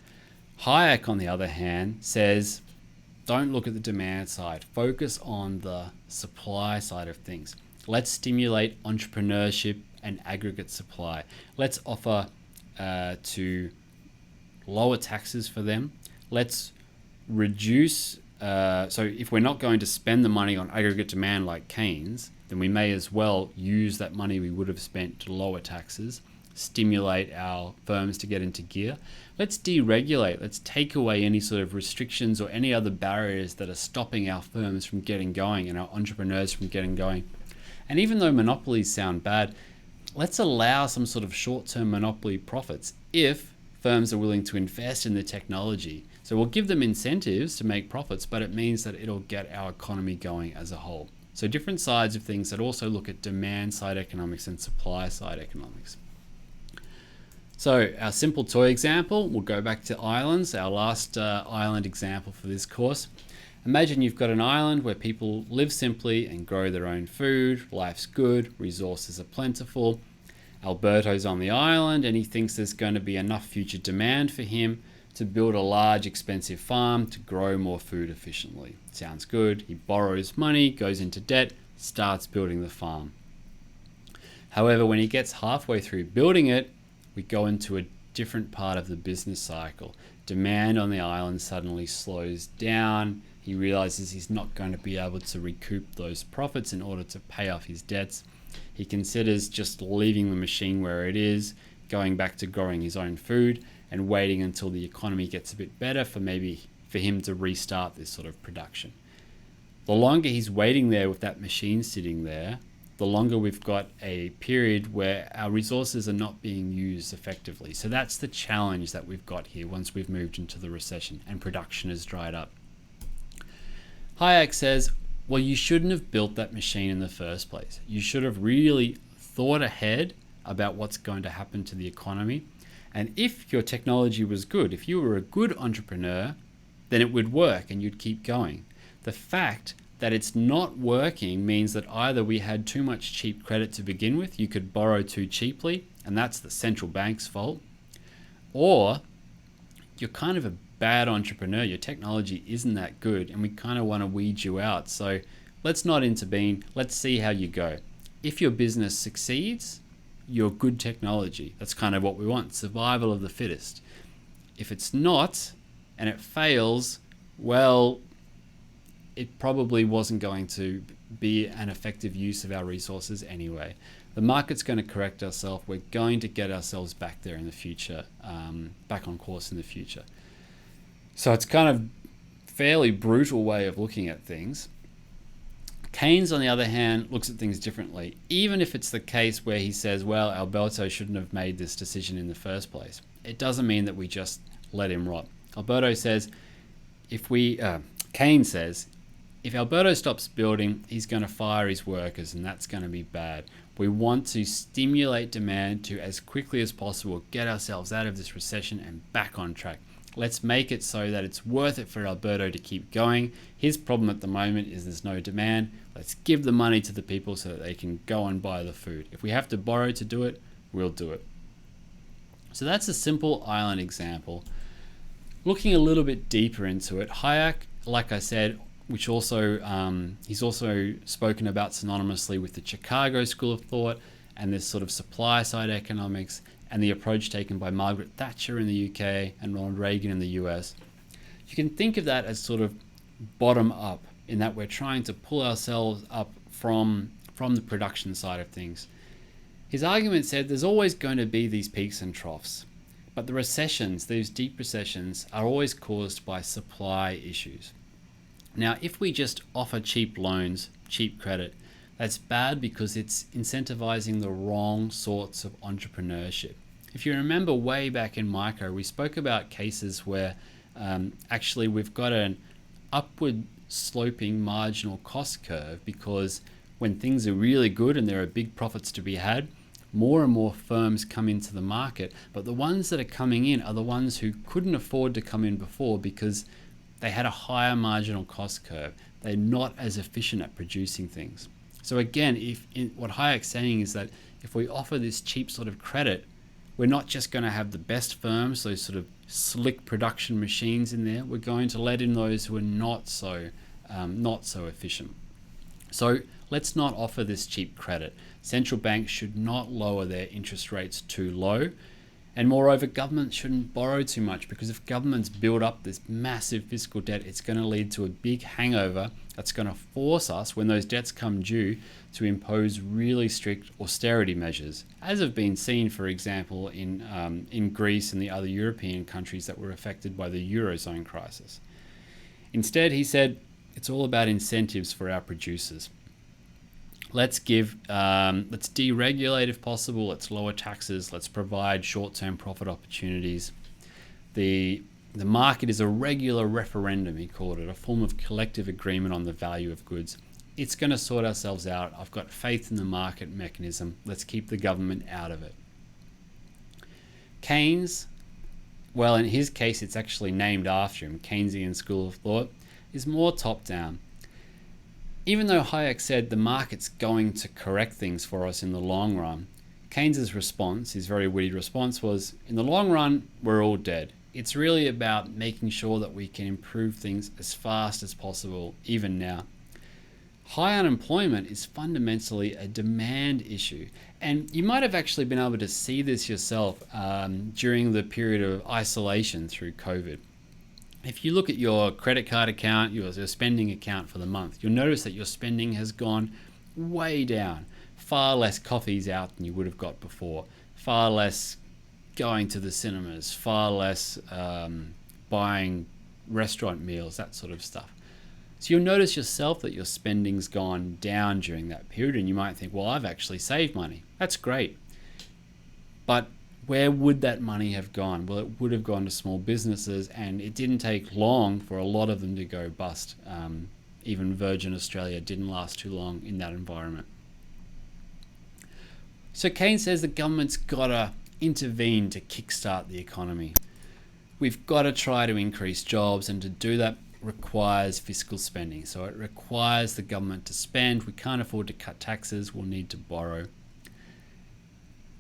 Speaker 1: Hayek, on the other hand, says, don't look at the demand side. Focus on the supply side of things. Let's stimulate entrepreneurship and aggregate supply. Let's offer to lower taxes for them. Let's reduce. So if we're not going to spend the money on aggregate demand like Keynes, then we may as well use that money we would have spent to lower taxes, stimulate our firms to get into gear. Let's deregulate. Let's take away any sort of restrictions or any other barriers that are stopping our firms from getting going and our entrepreneurs from getting going. And even though monopolies sound bad, let's allow some sort of short-term monopoly profits if firms are willing to invest in the technology. So we'll give them incentives to make profits, but it means that it'll get our economy going as a whole. So different sides of things that also look at demand side economics and supply side economics. So our simple toy example, we'll go back to islands, our last island example for this course. Imagine you've got an island where people live simply and grow their own food, life's good, resources are plentiful. Alberto's on the island and he thinks there's going to be enough future demand for him to build a large expensive farm to grow more food efficiently. Sounds good. He borrows money, goes into debt, starts building the farm. However, when he gets halfway through building it, we go into a different part of the business cycle. Demand on the island suddenly slows down. He realizes he's not going to be able to recoup those profits in order to pay off his debts. He considers just leaving the machine where it is, going back to growing his own food, and waiting until the economy gets a bit better for him to restart this sort of production. The longer he's waiting there with that machine sitting there, the longer we've got a period where our resources are not being used effectively. So that's the challenge that we've got here once we've moved into the recession and production has dried up. Hayek says, well, you shouldn't have built that machine in the first place. You should have really thought ahead about what's going to happen to the economy. And if your technology was good, if you were a good entrepreneur, then it would work and you'd keep going. The fact that it's not working means that either we had too much cheap credit to begin with, you could borrow too cheaply, and that's the central bank's fault, or you're kind of a bad entrepreneur, your technology isn't that good, and we kind of want to weed you out. So let's not intervene, let's see how you go. If your business succeeds, you're good technology. That's kind of what we want, survival of the fittest. If it's not, and it fails, well, it probably wasn't going to be an effective use of our resources anyway. The market's going to correct ourselves. We're going to get ourselves back there in the future, back on course in the future. So it's kind of fairly brutal way of looking at things. Keynes, on the other hand, looks at things differently, even if it's the case where he says, well, Alberto shouldn't have made this decision in the first place. It doesn't mean that we just let him rot. Alberto says, Keynes says, if Alberto stops building, he's going to fire his workers, and that's going to be bad. We want to stimulate demand to, as quickly as possible, get ourselves out of this recession and back on track. Let's make it so that it's worth it for Alberto to keep going. His problem at the moment is there's no demand. Let's give the money to the people so that they can go and buy the food. If we have to borrow to do it, we'll do it. So that's a simple island example. Looking a little bit deeper into it, Hayek, like I said, which also he's also spoken about synonymously with the Chicago School of Thought and this sort of supply side economics, and the approach taken by Margaret Thatcher in the UK and Ronald Reagan in the US. You can think of that as sort of bottom up, in that we're trying to pull ourselves up from the production side of things. His argument said there's always going to be these peaks and troughs, but the recessions, these deep recessions, are always caused by supply issues. Now, if we just offer cheap loans, cheap credit, that's bad because it's incentivizing the wrong sorts of entrepreneurship. If you remember way back in micro, we spoke about cases where actually we've got an upward sloping marginal cost curve, because when things are really good and there are big profits to be had, more and more firms come into the market, but the ones that are coming in are the ones who couldn't afford to come in before because they had a higher marginal cost curve. They're not as efficient at producing things. So again, what Hayek's saying is that if we offer this cheap sort of credit, we're not just going to have the best firms, those sort of slick production machines in there. We're going to let in those who are not so efficient. So let's not offer this cheap credit. Central banks should not lower their interest rates too low. And moreover, governments shouldn't borrow too much, because if governments build up this massive fiscal debt, it's going to lead to a big hangover that's going to force us, when those debts come due, to impose really strict austerity measures, as have been seen, for example, in Greece and the other European countries that were affected by the Eurozone crisis. Instead, he said, it's all about incentives for our producers. Let's deregulate if possible, let's lower taxes, let's provide short-term profit opportunities. The market is a regular referendum, he called it, a form of collective agreement on the value of goods. It's going to sort ourselves out. I've got faith in the market mechanism. Let's keep the government out of it. Keynes, well, in his case, it's actually named after him, Keynesian School of Thought, is more top-down. Even though Hayek said the market's going to correct things for us in the long run, Keynes's response, his very witty response, was, in the long run, we're all dead. It's really about making sure that we can improve things as fast as possible, even now. High unemployment is fundamentally a demand issue. And you might have actually been able to see this yourself during the period of isolation through COVID. If you look at your credit card account, your spending account for the month, you'll notice that your spending has gone way down. Far less coffees out than you would have got before. Far less going to the cinemas. Far less buying restaurant meals, that sort of stuff. So you'll notice yourself that your spending's gone down during that period, and you might think, well, I've actually saved money. That's great. But where would that money have gone? Well, it would have gone to small businesses, and it didn't take long for a lot of them to go bust. Even Virgin Australia didn't last too long in that environment. So Keynes says the government's got to intervene to kickstart the economy. We've got to try to increase jobs, and to do that requires fiscal spending. So it requires the government to spend. We can't afford to cut taxes. We'll need to borrow.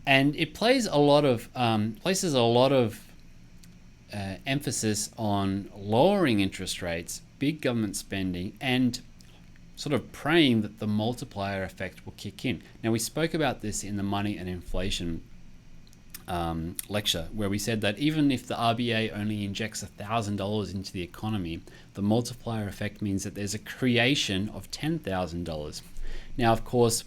Speaker 1: And it places a lot of emphasis on lowering interest rates, big government spending, and sort of praying that the multiplier effect will kick in. Now, we spoke about this in the money and inflation lecture, where we said that even if the RBA only injects $1,000 into the economy, the multiplier effect means that there's a creation of $10,000. Now, of course,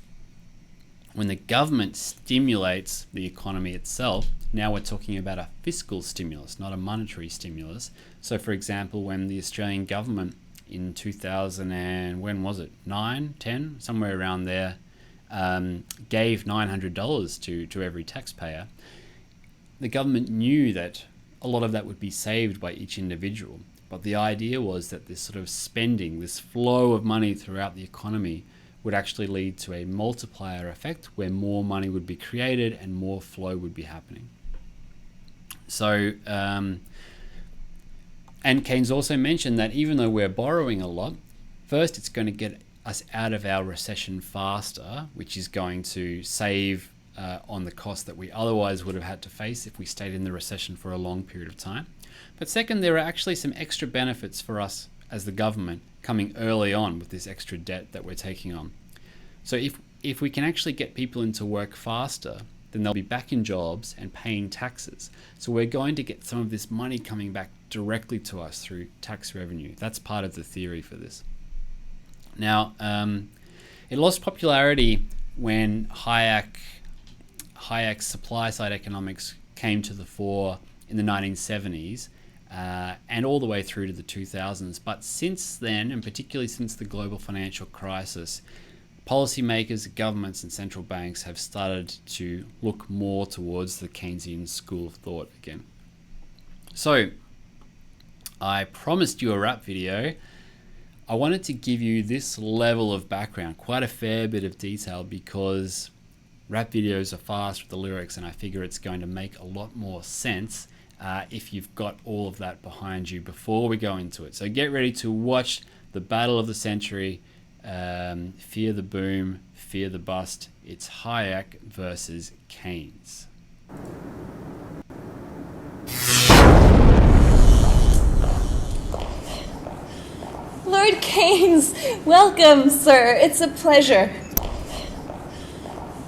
Speaker 1: when the government stimulates the economy itself, now we're talking about a fiscal stimulus, not a monetary stimulus. So, for example, when the Australian government in 2000 and when was it, 9, 10, somewhere around there, gave $900 to every taxpayer, the government knew that a lot of that would be saved by each individual. But the idea was that this sort of spending, this flow of money throughout the economy would actually lead to a multiplier effect where more money would be created and more flow would be happening. So, and Keynes also mentioned that even though we're borrowing a lot, first it's going to get us out of our recession faster, which is going to save on the cost that we otherwise would have had to face if we stayed in the recession for a long period of time. But second, there are actually some extra benefits for us as the government coming early on with this extra debt that we're taking on. So if we can actually get people into work faster, then they'll be back in jobs and paying taxes. So we're going to get some of this money coming back directly to us through tax revenue. That's part of the theory for this. Now, it lost popularity when Hayek's supply-side economics came to the fore in the 1970s and all the way through to the 2000s. But since then, and particularly since the global financial crisis, policymakers, governments, and central banks have started to look more towards the Keynesian school of thought again. So, I promised you a rap video. I wanted to give you this level of background, quite a fair bit of detail, because rap videos are fast with the lyrics, and I figure it's going to make a lot more sense if you've got all of that behind you before we go into it. So get ready to watch the battle of the century. Fear the boom, fear the bust. It's Hayek versus Keynes.
Speaker 2: Lord Keynes, welcome, sir. It's a pleasure.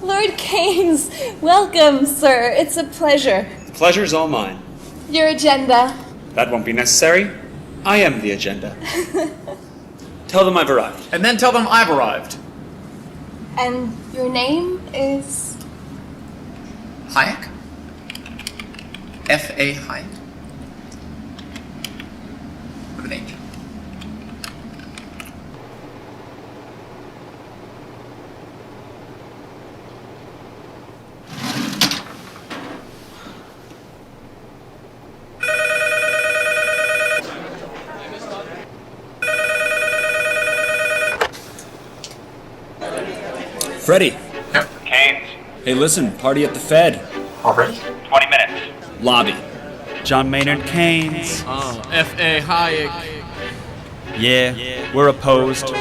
Speaker 2: Lord Keynes, welcome, sir. It's a pleasure.
Speaker 3: The pleasure's all mine.
Speaker 2: Your agenda.
Speaker 3: That won't be necessary. I am the agenda. Tell them I've arrived.
Speaker 4: And then tell them I've arrived.
Speaker 2: And your name is?
Speaker 4: Hayek? F.A. Hayek. With an H.
Speaker 5: Freddie.
Speaker 6: Yep. Keynes.
Speaker 5: Hey, listen, party at the Fed.
Speaker 6: Already? 20 minutes.
Speaker 5: Lobby.
Speaker 7: John Maynard Keynes.
Speaker 8: F.A. Hayek.
Speaker 7: Yeah, we're opposed.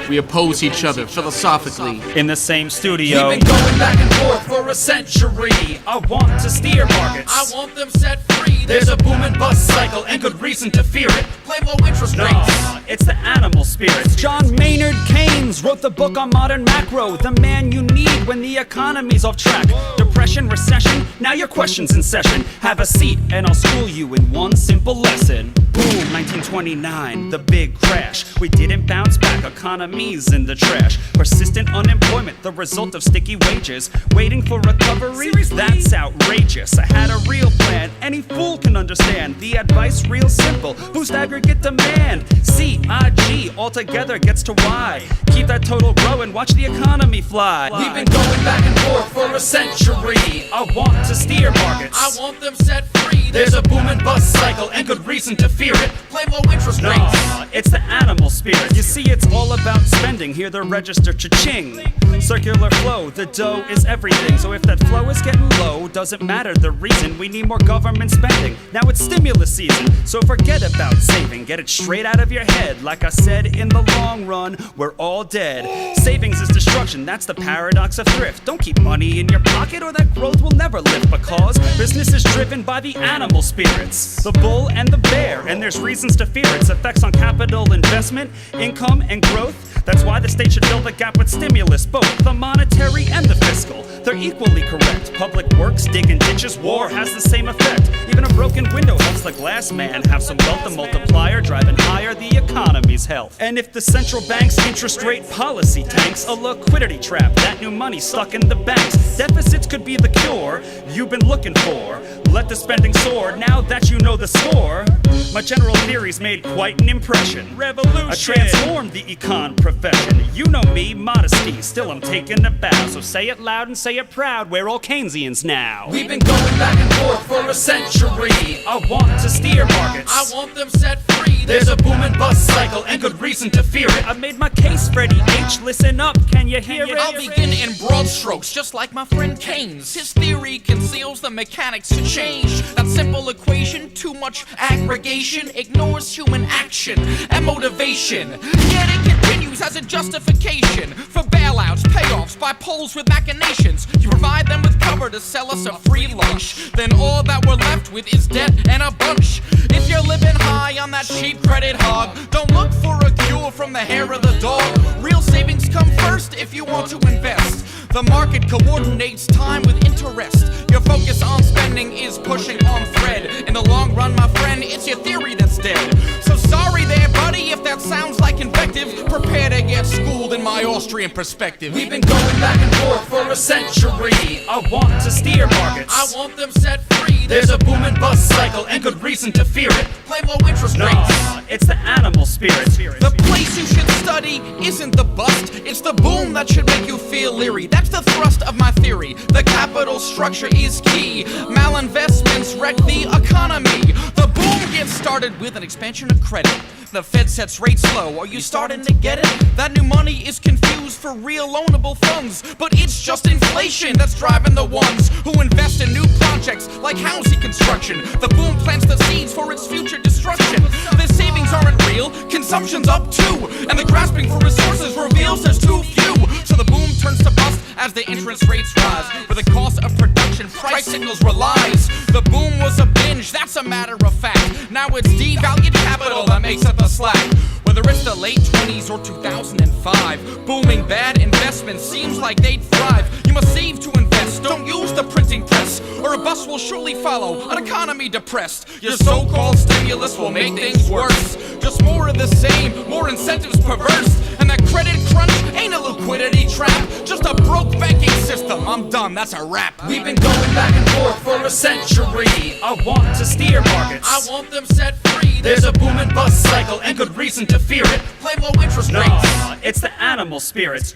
Speaker 8: We oppose each other philosophically.
Speaker 7: In the same studio.
Speaker 9: We've been going back and forth for a century.
Speaker 7: I want to steer markets.
Speaker 9: I want them set free. There's a boom and bust cycle and good reason to fear it. Blame low interest rates.
Speaker 7: No, it's the animal spirits. John Maynard Keynes wrote the book on modern macro. The man you need when the economy's off track. Depression, recession, now your question's in session. Have a seat and I'll school you in one simple lesson. Boom, 1929, the big crash. We didn't bounce back, economy's in the trash. Persistent unemployment, the result of sticky wages. Waiting for recovery, that's outrageous. I had a real plan, any fool can understand. The advice real simple, boost aggregate demand. C-I-G, altogether gets to Y. Keep that total growing, watch the economy fly.
Speaker 9: We've been going back and forth for a century.
Speaker 7: I want to steer markets.
Speaker 9: I want them set free. There's a boom and bust cycle and good reason to fear it. Blame low interest rates.
Speaker 7: No, it's the animal spirit. You see, it's all about spending. Hear the register cha-ching. Circular flow, the dough is everything. So if that flow is getting low, doesn't matter the reason. We need more government spending. Now it's stimulus season, so forget about saving. Get it straight out of your head. Like I said, in the long run, we're all dead. Savings is destruction, that's the paradox of thrift. Don't keep money in your pocket or that growth will never lift. Because business is driven by the animal spirits, the bull and the bear, and there's reasons to fear its effects on capital investment, income, and growth. That's why the state should fill the gap with stimulus, both the monetary and the fiscal. They're equally correct. Public works, digging ditches, war has the same effect. Even a broken window helps the glass man have some wealth. The multiplier driving higher the economy's health. And if the central bank's interest rate policy tanks, a liquidity trap, that new money stuck in the banks. Deficits could be the cure you've been looking for. Let the spending soar now that you know the score. My general theories made quite an impression. Revolution! I transformed the econ profession. You know me, modesty, still I'm taking a bow. So say it loud and say it proud, we're all Keynesians now.
Speaker 9: We've been going back and forth for a century.
Speaker 7: I want to steer markets.
Speaker 9: I want them set free. There's a boom and bust cycle and good reason to fear it.
Speaker 7: I made my case, Freddie H. Listen up, can you hear it?
Speaker 9: I'll begin in broad strokes, just like my friend Keynes. His theory conceals the mechanics to change. That simple equation, too much aggregation, ignores human action and motivation. Yet it continues as a justification for bailouts, payoffs by polls with machinations. You provide them with cover to sell us a free lunch. Then all that we're left with is debt and a bunch. If you're living high on that cheap credit hog, don't look for a cure from the hair of the dog. Real savings come first if you want to invest. The market coordinates time with interest. Your focus on spending is pushing on thread. In the long run, my friend, it's your theory that's dead. So sorry there, buddy, if that sounds like invective. Prepare to get schooled in my Austrian perspective. We've been going back and forth for a century.
Speaker 7: I want to steer markets.
Speaker 9: I want them set free. There's a boom and bust cycle and good reason to fear it. Play low interest rates.
Speaker 7: No, it's the animal spirit.
Speaker 9: The place you should study isn't the bust, it's the boom that should make you feel leery. That's the thrust of my theory. The capital structure is key. Malinvestments wreck the economy. The boom gets started with an expansion of credit. The Fed sets rates low. Are you starting to get it? That new money is confused for real loanable funds, but it's just inflation that's driving the ones who invest in new projects like housing construction. The boom plants the seeds for its future destruction. The savings aren't real, consumption's up too, and the grasping for resources reveals there's too few. So the boom turns to bust as the interest rates rise, where the cost of production price signals relies. The boom was a binge, that's a matter of fact. Now it's devalued capital that makes up the slack. Whether it's the late 20s or 2005, booming bad investments seems like they'd thrive. You must save to invest, don't use the printing press, or a bust will surely follow, an economy depressed. Your so-called stimulus will make things worse. Just more of the same, more incentives perverse. And that credit crunch ain't a liquidity trap, just a broke banking system. I'm done, that's a wrap. We've been going back and forth for a century.
Speaker 7: I want to steer markets.
Speaker 9: I want them set free. There's a boom and bust cycle and good reason to fear it. Play low interest rates.
Speaker 7: No, it's the animal spirit.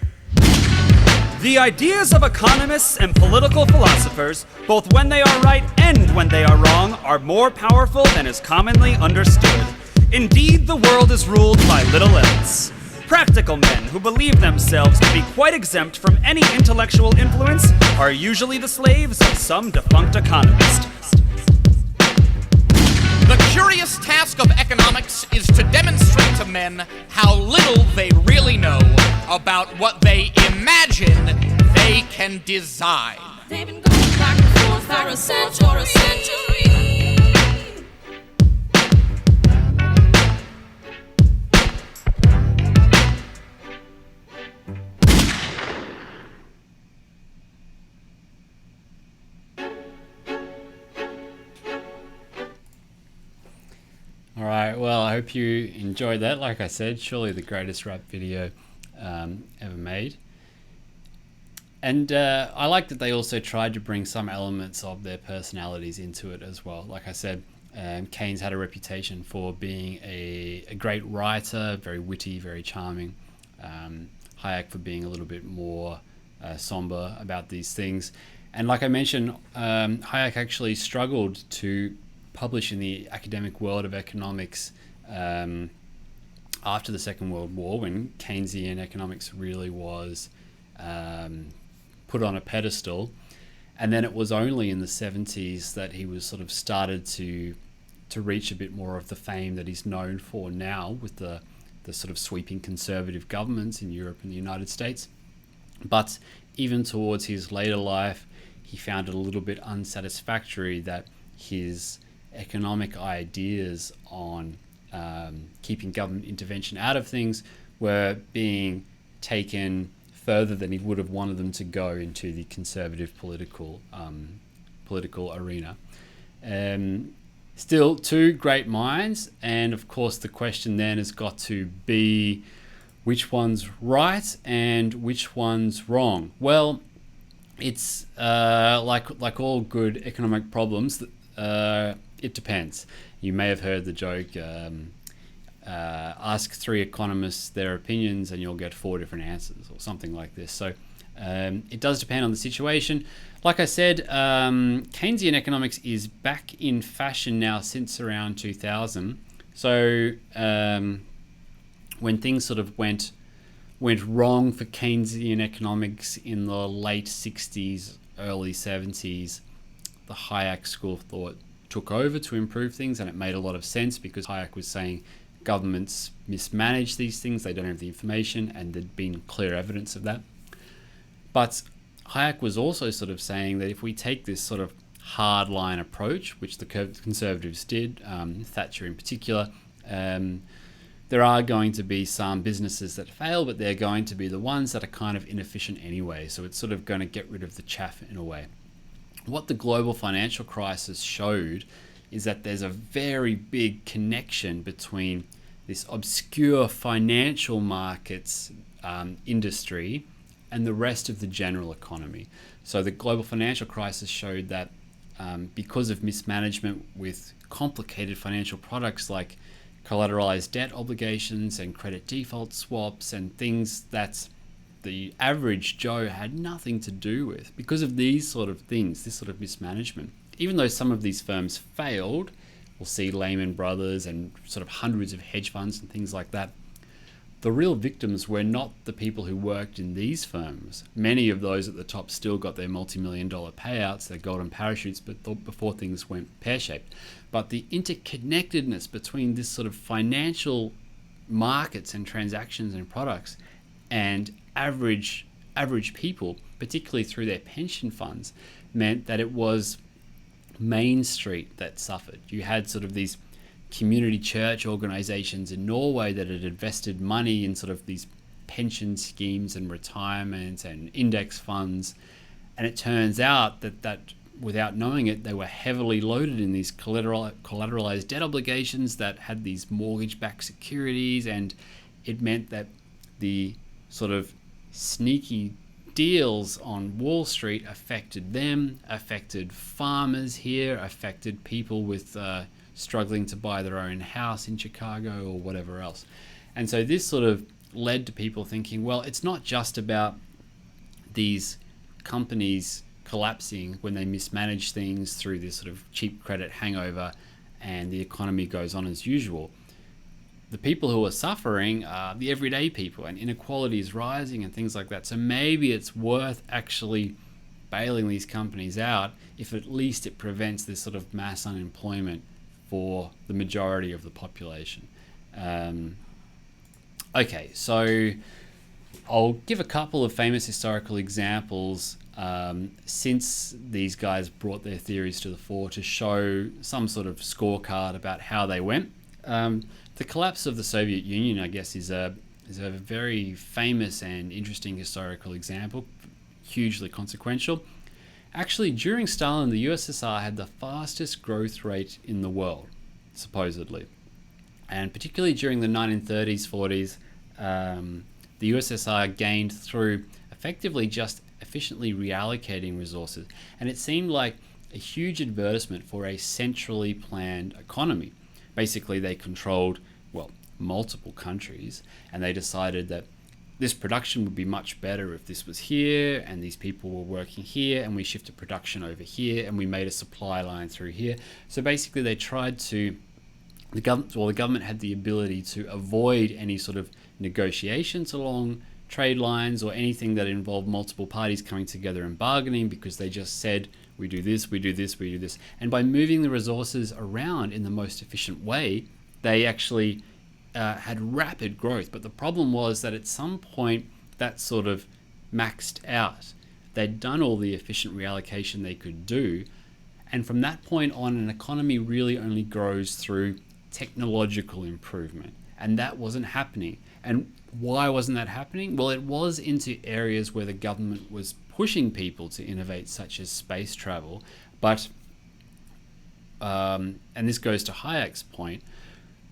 Speaker 7: The ideas of economists and political philosophers, both when they are right and when they are wrong, are more powerful than is commonly understood. Indeed, the world is ruled by little else. Practical men who believe themselves to be quite exempt from any intellectual influence are usually the slaves of some defunct economist.
Speaker 9: The curious task of economics is to demonstrate to men how little they really know about what they imagine they can design.
Speaker 2: They've been going back and forth for a century.
Speaker 1: Alright, well, I hope you enjoyed that. Like I said, surely the greatest rap video ever made. And I like that they also tried to bring some elements of their personalities into it as well. Like I said, Keynes had a reputation for being a great writer, very witty, very charming. Hayek for being a little bit more somber about these things. And like I mentioned, Hayek actually struggled to publish in the academic world of economics after the Second World War, when Keynesian economics really was put on a pedestal. And then it was only in the 70s that he was sort of started to reach a bit more of the fame that he's known for now, with the sort of sweeping conservative governments in Europe and the United States. But even towards his later life, he found it a little bit unsatisfactory that his economic ideas on keeping government intervention out of things were being taken further than he would have wanted them to go into the conservative political arena. Still, two great minds, and of course the question then has got to be which one's right and which one's wrong. Well, it's like all good economic problems, it depends. You may have heard the joke, ask 3 economists their opinions and you'll get 4 different answers, or something like this. So it does depend on the situation. Like I said, Keynesian economics is back in fashion now since around 2000. So when things sort of went wrong for Keynesian economics in the late 60s, early 70s, the Hayek school of thought took over to improve things, and it made a lot of sense because Hayek was saying governments mismanage these things, they don't have the information, and there'd been clear evidence of that. But Hayek was also sort of saying that if we take this sort of hardline approach, which the conservatives did, Thatcher in particular, there are going to be some businesses that fail, but they're going to be the ones that are kind of inefficient anyway. So it's sort of going to get rid of the chaff in a way. What the global financial crisis showed is that there's a very big connection between this obscure financial markets industry and the rest of the general economy. So the global financial crisis showed that because of mismanagement with complicated financial products like collateralized debt obligations and credit default swaps and things that the average Joe had nothing to do with, because of these sort of things, this sort of mismanagement, even though some of these firms failed, we'll see Lehman Brothers and sort of hundreds of hedge funds and things like that, the real victims were not the people who worked in these firms. Many of those at the top still got their multi-million-dollar payouts, their golden parachutes, but before things went pear-shaped. But the interconnectedness between this sort of financial markets and transactions and products and average people, particularly through their pension funds, meant that it was Main Street that suffered. You had sort of these community church organizations in Norway that had invested money in sort of these pension schemes and retirement and index funds, and it turns out that without knowing it, they were heavily loaded in these collateralized debt obligations that had these mortgage-backed securities, and it meant that the sort of sneaky deals on Wall Street affected them, affected farmers here, affected people with struggling to buy their own house in Chicago or whatever else. And so this sort of led to people thinking, well, it's not just about these companies collapsing when they mismanage things through this sort of cheap credit hangover and the economy goes on as usual. The people who are suffering are the everyday people, and inequality is rising and things like that. So maybe it's worth actually bailing these companies out if at least it prevents this sort of mass unemployment for the majority of the population. Okay, so I'll give a couple of famous historical examples since these guys brought their theories to the fore to show some sort of scorecard about how they went. The collapse of the Soviet Union, I guess, is a very famous and interesting historical example, hugely consequential. Actually, during Stalin, the USSR had the fastest growth rate in the world, supposedly. And particularly during the 1930s, 40s, the USSR gained through effectively just efficiently reallocating resources. And it seemed like a huge advertisement for a centrally planned economy. Basically, they controlled, well, multiple countries, and they decided that this production would be much better if this was here and these people were working here, and we shifted production over here and we made a supply line through here. So basically they tried to, the government had the ability to avoid any sort of negotiations along trade lines or anything that involved multiple parties coming together and bargaining, because they just said, we do this, we do this, we do this. And by moving the resources around in the most efficient way, they actually had rapid growth. But the problem was that at some point that sort of maxed out. They'd done all the efficient reallocation they could do, and from that point on, an economy really only grows through technological improvement and that wasn't happening. And why wasn't that happening? Well, it was into areas where the government was pushing people to innovate, such as space travel. But, and this goes to Hayek's point,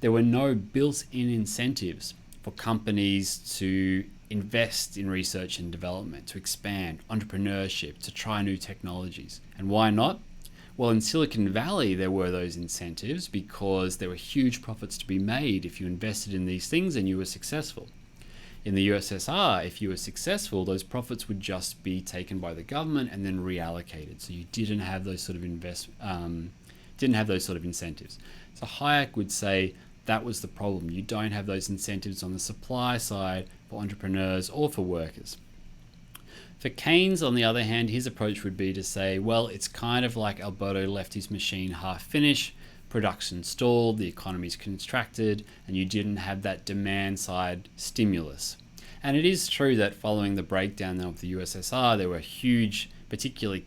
Speaker 1: there were no built-in incentives for companies to invest in research and development, to expand, entrepreneurship, to try new technologies. And why not? Well, in Silicon Valley, there were those incentives because there were huge profits to be made if you invested in these things and you were successful. In the USSR, if you were successful, those profits would just be taken by the government and then reallocated. So you didn't have those sort of incentives. So Hayek would say that was the problem. You don't have those incentives on the supply side for entrepreneurs or for workers. For Keynes, on the other hand, his approach would be to say, well, it's kind of like Alberto left his machine half finished, production stalled, the economy's contracted, and you didn't have that demand side stimulus. And it is true that following the breakdown of the USSR, there were huge, particularly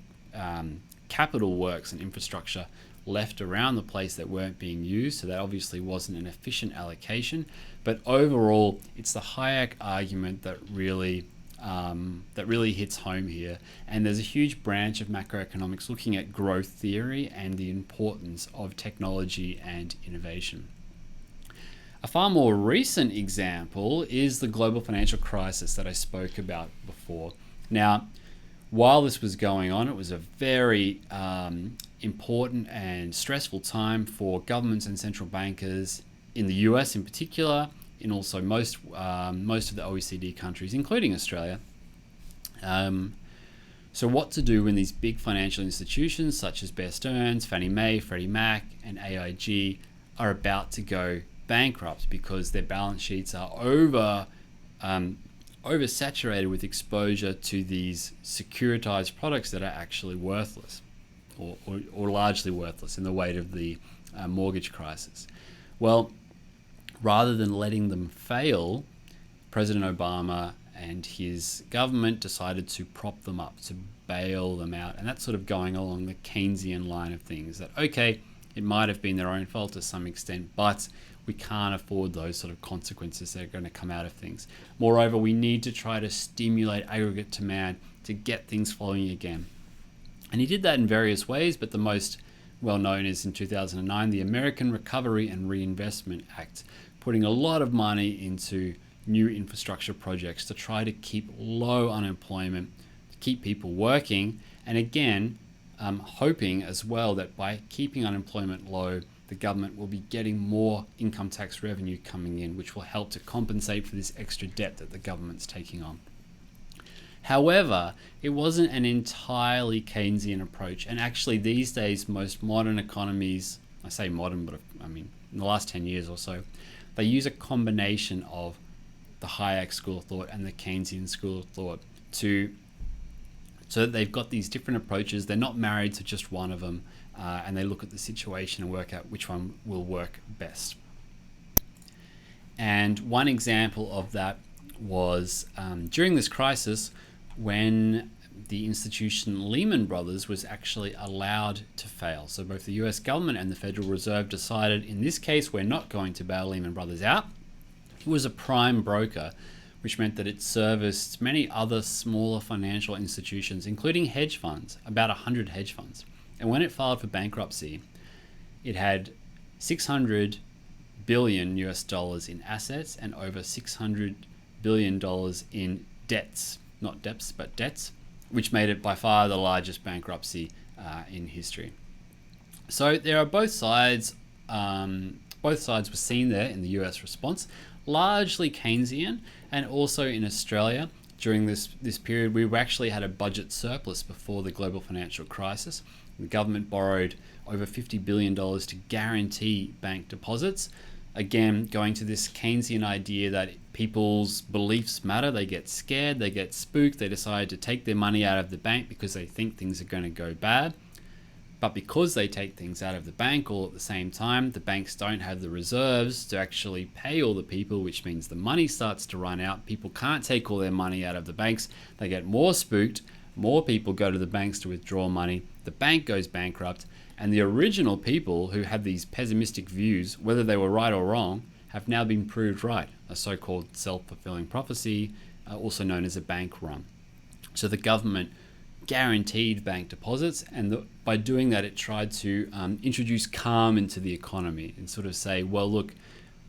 Speaker 1: capital works and infrastructure left around the place that weren't being used, so that obviously wasn't an efficient allocation. But overall, it's the Hayek argument that really hits home here. And there's a huge branch of macroeconomics looking at growth theory and the importance of technology and innovation. A far more recent example is the global financial crisis that I spoke about before. Now, while this was going on, it was a very important and stressful time for governments and central bankers in the US in particular, in also most of the OECD countries, including Australia. So what to do when these big financial institutions such as Bear Stearns, Fannie Mae, Freddie Mac, and AIG are about to go bankrupt because their balance sheets are oversaturated with exposure to these securitized products that are actually worthless or largely worthless in the wake of the mortgage crisis. Well, rather than letting them fail, President Obama and his government decided to prop them up, to bail them out. And that's sort of going along the Keynesian line of things, that, okay, it might have been their own fault to some extent, but we can't afford those sort of consequences that are going to come out of things. Moreover, we need to try to stimulate aggregate demand to get things flowing again. And he did that in various ways, but the most well-known is in 2009, the American Recovery and Reinvestment Act, putting a lot of money into new infrastructure projects to try to keep low unemployment, to keep people working, and again, hoping as well that by keeping unemployment low, the government will be getting more income tax revenue coming in, which will help to compensate for this extra debt that the government's taking on. However, it wasn't an entirely Keynesian approach, and actually these days most modern economies, I say modern, but I mean in the last 10 years or so, they use a combination of the Hayek school of thought and the Keynesian school of thought so that they've got these different approaches. They're not married to just one of them, and they look at the situation and work out which one will work best. And one example of that was during this crisis, when the institution Lehman Brothers was actually allowed to fail. So both the US government and the Federal Reserve decided, in this case, we're not going to bail Lehman Brothers out. It was a prime broker, which meant that it serviced many other smaller financial institutions, including hedge funds, about 100 hedge funds. And when it filed for bankruptcy, it had $600 billion in assets and over $600 billion in debts. Not debts, but debts, which made it by far the largest bankruptcy in history. So there are both sides. Both sides were seen there in the US response, largely Keynesian, and also in Australia during this period we actually had a budget surplus before the global financial crisis. The government borrowed over $50 billion to guarantee bank deposits. Again, going to this Keynesian idea that people's beliefs matter. They get scared, they get spooked, they decide to take their money out of the bank because they think things are going to go bad. But because they take things out of the bank all at the same time, the banks don't have the reserves to actually pay all the people, which means the money starts to run out. People can't take all their money out of the banks. They get more spooked. More people go to the banks to withdraw money. The bank goes bankrupt. And the original people who had these pessimistic views, whether they were right or wrong, have now been proved right, a so-called self-fulfilling prophecy, also known as a bank run. So the government guaranteed bank deposits, and by doing that it tried to introduce calm into the economy and sort of say, well look,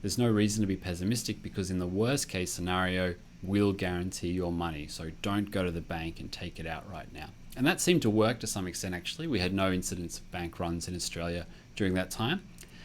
Speaker 1: there's no reason to be pessimistic because in the worst case scenario we'll guarantee your money, so don't go to the bank and take it out right now. And that seemed to work to some extent actually. We had no incidents of bank runs in Australia during that time.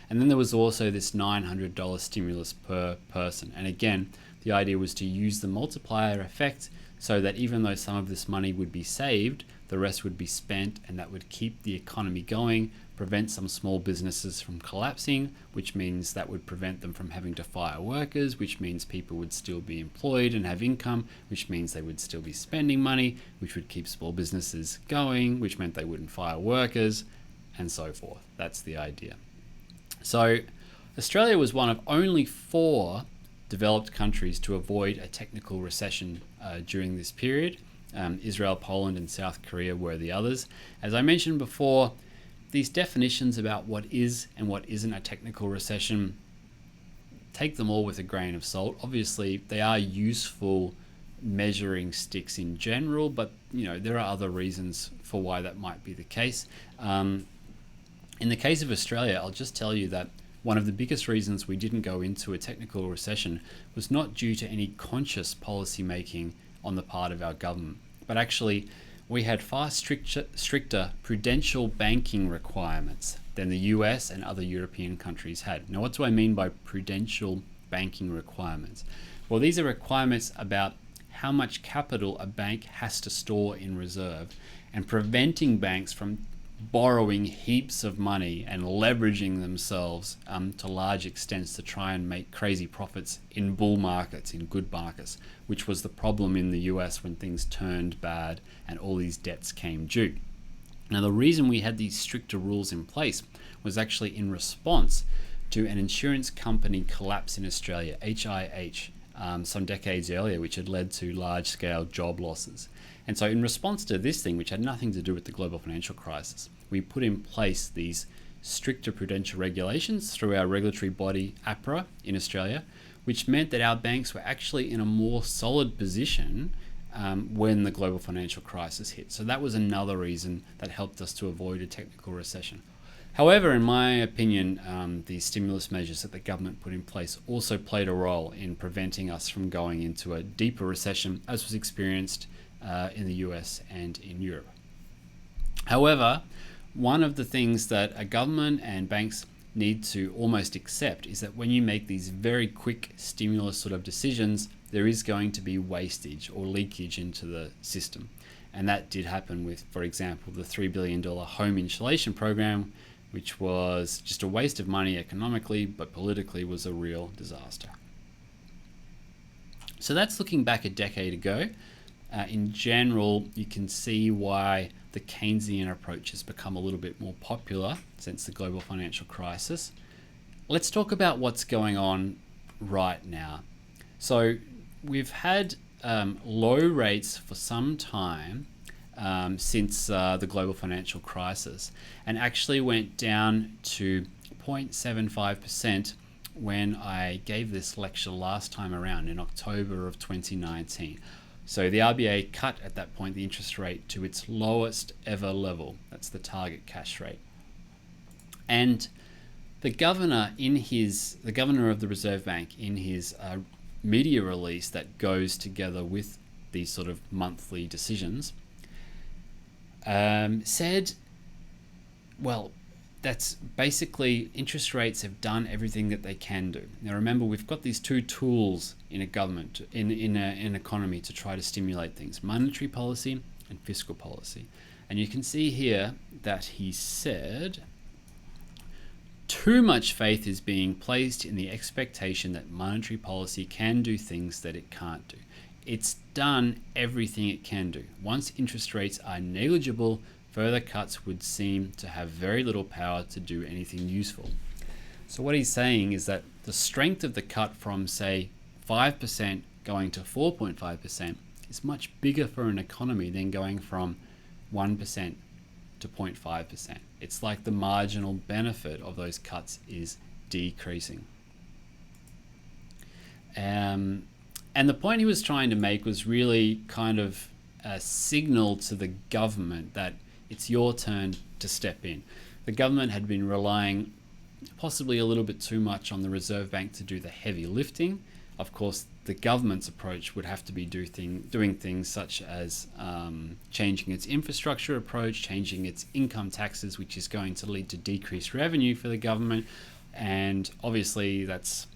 Speaker 1: And then there was also this $900 stimulus per person, and again the idea was to use the multiplier effect so that even though some of this money would be saved, the rest would be spent, and that would keep the economy going, prevent some small businesses from collapsing, which means that would prevent them from having to fire workers, which means people would still be employed and have income, which means they would still be spending money, which would keep small businesses going, which meant they wouldn't fire workers, and so forth. That's the idea. So Australia was one of only 4 developed countries to avoid a technical recession during this period. Israel, Poland, and South Korea were the others. As I mentioned before, these definitions about what is and what isn't a technical recession, take them all with a grain of salt. Obviously, they are useful measuring sticks in general, but there are other reasons for why that might be the case. In the case of Australia, I'll just tell you that one of the biggest reasons we didn't go into a technical recession was not due to any conscious policy making on the part of our government, but actually we had far stricter prudential banking requirements than the US and other European countries had. Now, what do I mean by prudential banking requirements? Well, these are requirements about how much capital a bank has to store in reserve and preventing banks from borrowing heaps of money and leveraging themselves to large extents to try and make crazy profits in bull markets, in good markets, which was the problem in the US when things turned bad and all these debts came due. Now, the reason we had these stricter rules in place was actually in response to an insurance company collapse in Australia, HIH, some decades earlier, which had led to large-scale job losses. And so in response to this thing, which had nothing to do with the global financial crisis, we put in place these stricter prudential regulations through our regulatory body, APRA, in Australia, which meant that our banks were actually in a more solid position when the global financial crisis hit. So that was another reason that helped us to avoid a technical recession. However, in my opinion, the stimulus measures that the government put in place also played a role in preventing us from going into a deeper recession, as was experienced in the US and in Europe. However, one of the things that a government and banks need to almost accept is that when you make these very quick stimulus sort of decisions, there is going to be wastage or leakage into the system. And that did happen with, for example, the $3 billion home insulation program, which was just a waste of money economically, but politically was a real disaster. So that's looking back a decade ago. In general, you can see why the Keynesian approach has become a little bit more popular since the global financial crisis. Let's talk about what's going on right now. So we've had low rates for some time since the global financial crisis, and actually went down to 0.75% when I gave this lecture last time around in October of 2019. So the RBA cut at that point the interest rate to its lowest ever level. That's the target cash rate. And the governor of the Reserve Bank, in his media release that goes together with these sort of monthly decisions, said, well, that's basically interest rates have done everything that they can do. Now remember, we've got these two tools in a government, in an economy, to try to stimulate things: monetary policy and fiscal policy. And you can see here that he said, too much faith is being placed in the expectation that monetary policy can do things that it can't do. It's done everything it can do. Once interest rates are negligible, further cuts would seem to have very little power to do anything useful. So what he's saying is that the strength of the cut from, say, 5% going to 4.5% is much bigger for an economy than going from 1% to 0.5%. It's like the marginal benefit of those cuts is decreasing. And the point he was trying to make was really kind of a signal to the government that it's your turn to step in. The government had been relying possibly a little bit too much on the Reserve Bank to do the heavy lifting. Of course, the government's approach would have to be doing things such as changing its infrastructure approach, changing its income taxes, which is going to lead to decreased revenue for the government. And obviously that's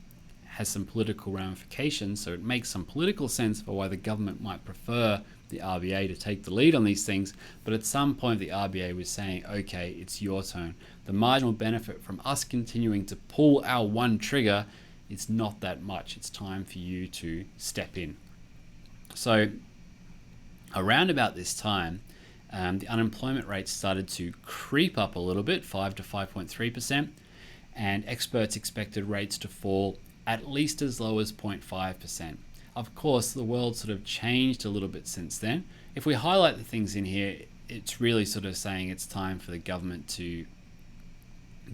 Speaker 1: has some political ramifications, so it makes some political sense for why the government might prefer the RBA to take the lead on these things. But at some point the RBA was saying, okay, it's your turn. The marginal benefit from us continuing to pull our one trigger is not that much. It's time for you to step in. So around about this time, the unemployment rate started to creep up a little bit, 5 to 5.3%, and experts expected rates to fall at least as low as 0.5%. Of course, the world sort of changed a little bit since then. If we highlight the things in here, it's really sort of saying it's time for the government to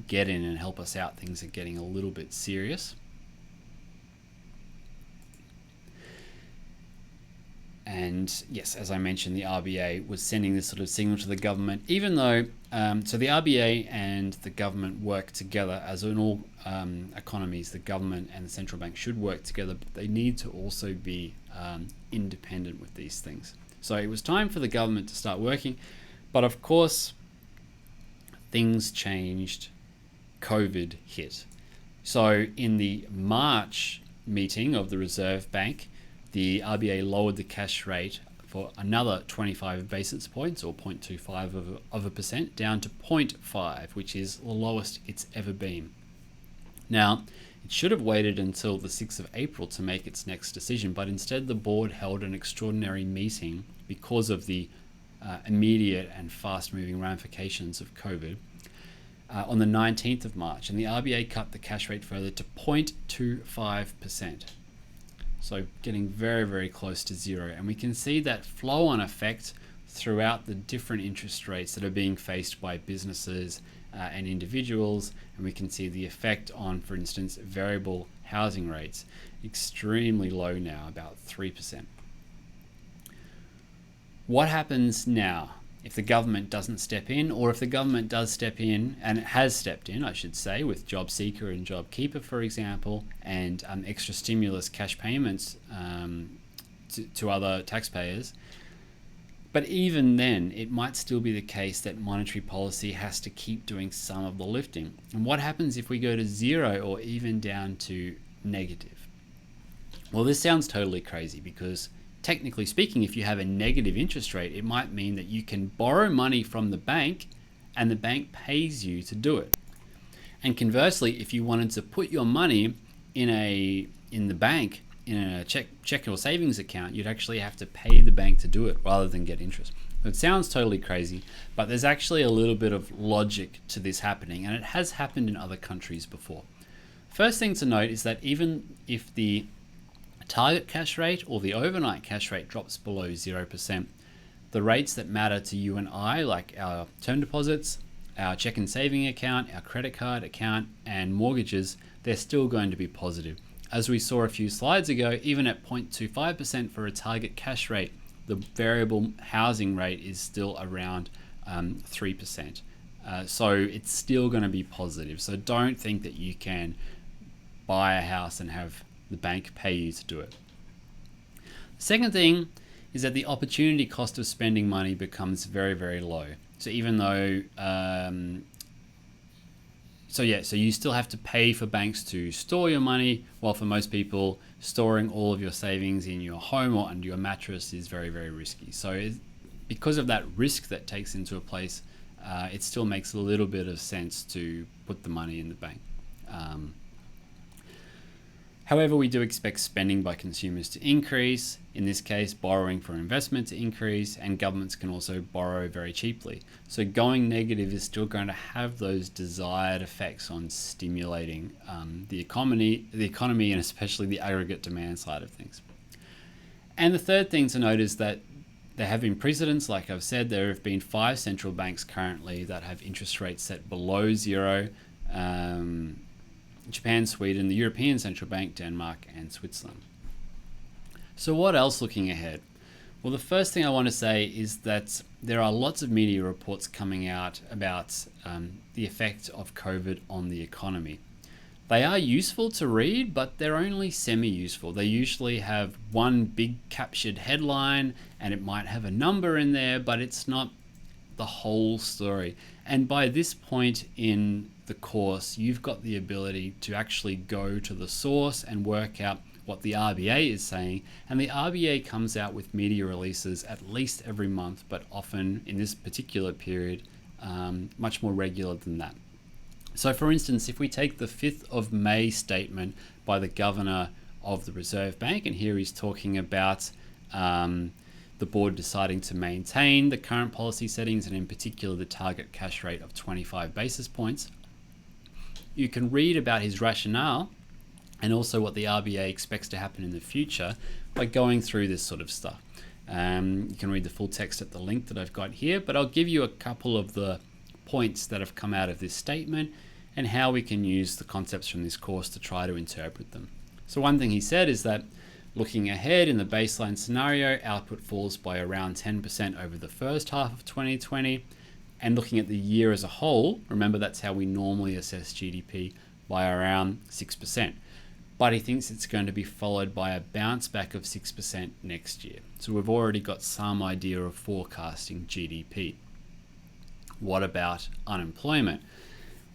Speaker 1: get in and help us out. Things are getting a little bit serious. And yes, as I mentioned, the RBA was sending this sort of signal to the government, even though, so the RBA and the government work together, as in all economies, the government and the central bank should work together, but they need to also be independent with these things. So it was time for the government to start working, but of course, things changed. COVID hit. So in the March meeting of the Reserve Bank, the RBA lowered the cash rate for another 25 basis points, or 0.25%, down to 0.5, which is the lowest it's ever been. Now, it should have waited until the 6th of April to make its next decision, but instead the board held an extraordinary meeting because of the immediate and fast-moving ramifications of COVID on the 19th of March, and the RBA cut the cash rate further to 0.25%. So getting very, very close to zero. And we can see that flow-on effect throughout the different interest rates that are being faced by businesses and individuals. And we can see the effect on, for instance, variable housing rates, extremely low now, about 3%. What happens now if the government doesn't step in, or if the government does step in, and it has stepped in, I should say, with Job Seeker and Job Keeper, for example, and extra stimulus cash payments to other taxpayers. But even then, it might still be the case that monetary policy has to keep doing some of the lifting. And what happens if we go to zero or even down to negative? Well, this sounds totally crazy because technically speaking, if you have a negative interest rate, it might mean that you can borrow money from the bank and the bank pays you to do it. And conversely, if you wanted to put your money in the bank in a check or savings account, you'd actually have to pay the bank to do it rather than get interest. It sounds totally crazy, but there's actually a little bit of logic to this happening, and it has happened in other countries before. First thing to note is that even if the target cash rate or the overnight cash rate drops below 0%, the rates that matter to you and I, like our term deposits, our check and saving account, our credit card account, and mortgages, they're still going to be positive. As we saw a few slides ago, even at 0.25% for a target cash rate, the variable housing rate is still around 3%. So it's still going to be positive. So don't think that you can buy a house and have the bank pay you to do it. The second thing is that the opportunity cost of spending money becomes very, very low. So even though, so you still have to pay for banks to store your money, while for most people, storing all of your savings in your home or under your mattress is very, very risky. So because of that risk that takes into a place, it still makes a little bit of sense to put the money in the bank. However, we do expect spending by consumers to increase, in this case borrowing for investment to increase, and governments can also borrow very cheaply. So going negative is still going to have those desired effects on stimulating the economy and especially the aggregate demand side of things. And the third thing to note is that there have been precedents. Like I've said, there have been 5 central banks currently that have interest rates set below zero. Japan, Sweden, the European Central Bank, Denmark, and Switzerland. So what else looking ahead? Well, the first thing I want to say is that there are lots of media reports coming out about the effect of COVID on the economy. They are useful to read, but they're only semi-useful. They usually have one big captured headline and it might have a number in there, but it's not the whole story. And by this point in the course, you've got the ability to actually go to the source and work out what the RBA is saying. And the RBA comes out with media releases at least every month, but often in this particular period, much more regular than that. So for instance, if we take the 5th of May statement by the governor of the Reserve Bank, and here he's talking about the board deciding to maintain the current policy settings and in particular the target cash rate of 25 basis points, you can read about his rationale and also what the RBA expects to happen in the future by going through this sort of stuff. You can read the full text at the link that I've got here, but I'll give you a couple of the points that have come out of this statement and how we can use the concepts from this course to try to interpret them. So one thing he said is that looking ahead in the baseline scenario, output falls by around 10% over the first half of 2020, and looking at the year as a whole, remember that's how we normally assess GDP, by around 6%. But he thinks it's going to be followed by a bounce back of 6% next year. So we've already got some idea of forecasting GDP. What about unemployment?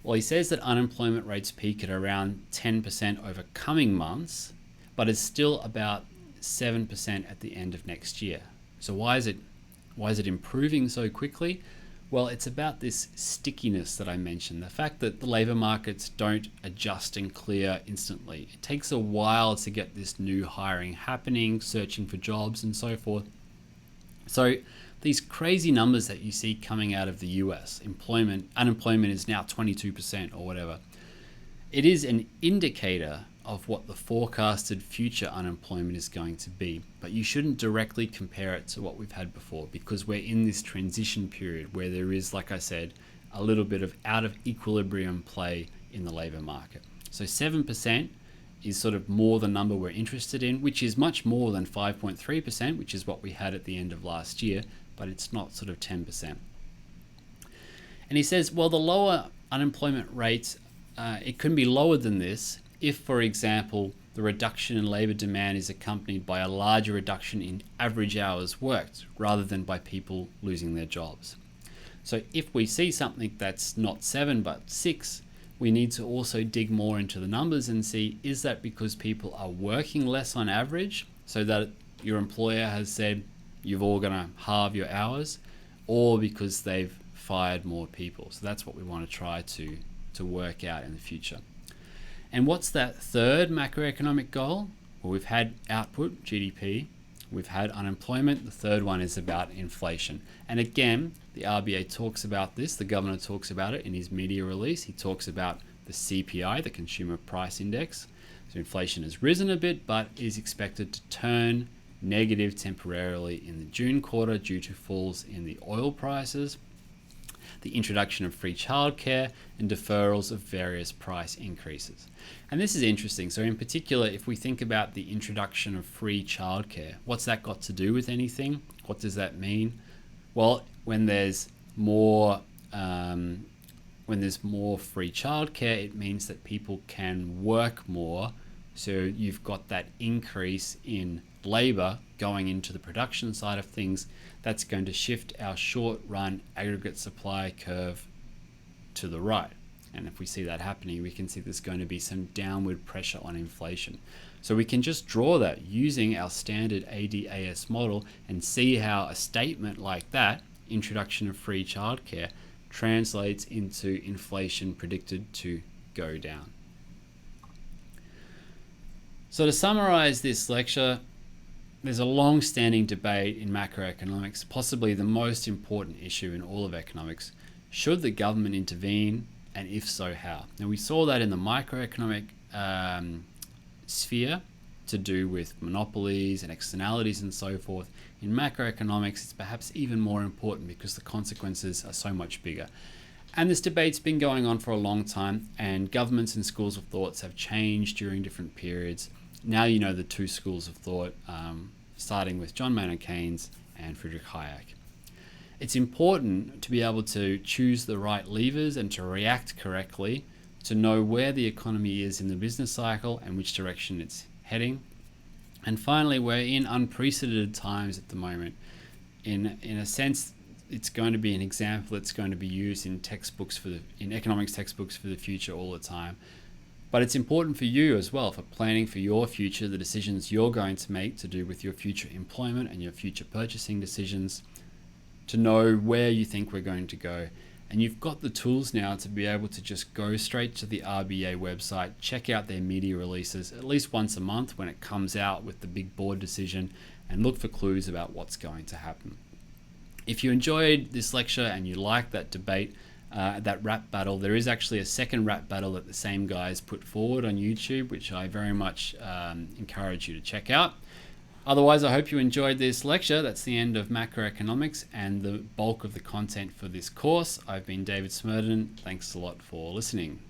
Speaker 1: Well, he says that unemployment rates peak at around 10% over coming months, but is still about 7% at the end of next year. So why is it improving so quickly? Well, it's about this stickiness that I mentioned, the fact that the labor markets don't adjust and clear instantly. It takes a while to get this new hiring happening, searching for jobs and so forth. So these crazy numbers that you see coming out of the US, unemployment is now 22% or whatever. It is an indicator of what the forecasted future unemployment is going to be, but you shouldn't directly compare it to what we've had before because we're in this transition period where there is, like I said, a little bit of out of equilibrium play in the labor market. So 7% is sort of more the number we're interested in, which is much more than 5.3%, which is what we had at the end of last year, but it's not sort of 10%. And he says, well, the lower unemployment rates, it can be lower than this if, for example, the reduction in labor demand is accompanied by a larger reduction in average hours worked rather than by people losing their jobs. So if we see something that's not 7 but 6, we need to also dig more into the numbers and see, is that because people are working less on average so that your employer has said you're all going to halve your hours, or because they've fired more people? So that's what we want to try to work out in the future. And what's that third macroeconomic goal? Well, we've had output, GDP, we've had unemployment. The third one is about inflation. And again, the RBA talks about this, the governor talks about it in his media release. He talks about the CPI, the Consumer Price Index. So inflation has risen a bit, but is expected to turn negative temporarily in the June quarter due to falls in the oil prices, the introduction of free childcare, and deferrals of various price increases. And this is interesting. So in particular, if we think about the introduction of free childcare, what's that got to do with anything? What does that mean? Well, when there's more free childcare, it means that people can work more. So you've got that increase in labor going into the production side of things. That's going to shift our short-run aggregate supply curve to the right. And if we see that happening, we can see there's going to be some downward pressure on inflation. So we can just draw that using our standard ADAS model and see how a statement like that, introduction of free childcare, translates into inflation predicted to go down. So to summarize this lecture, there's a long-standing debate in macroeconomics, possibly the most important issue in all of economics. Should the government intervene, and if so, how? Now, we saw that in the microeconomic sphere to do with monopolies and externalities and so forth. In macroeconomics, it's perhaps even more important because the consequences are so much bigger. And this debate's been going on for a long time, and governments and schools of thoughts have changed during different periods. Now you know the two schools of thought, starting with John Maynard Keynes and Friedrich Hayek. It's important to be able to choose the right levers and to react correctly, to know where the economy is in the business cycle and which direction it's heading. And finally, we're in unprecedented times at the moment. In a sense, it's going to be an example that's going to be used in textbooks in economics textbooks for the future all the time. But it's important for you as well, for planning for your future, the decisions you're going to make to do with your future employment and your future purchasing decisions, to know where you think we're going to go. And you've got the tools now to be able to just go straight to the RBA website, check out their media releases at least once a month when it comes out with the big board decision, and look for clues about what's going to happen. If you enjoyed this lecture and you like that debate, that rap battle, there is actually a second rap battle that the same guys put forward on YouTube, which I very much encourage you to check out. Otherwise, I hope you enjoyed this lecture. That's the end of macroeconomics and the bulk of the content for this course. I've been David Smerdon. Thanks a lot for listening.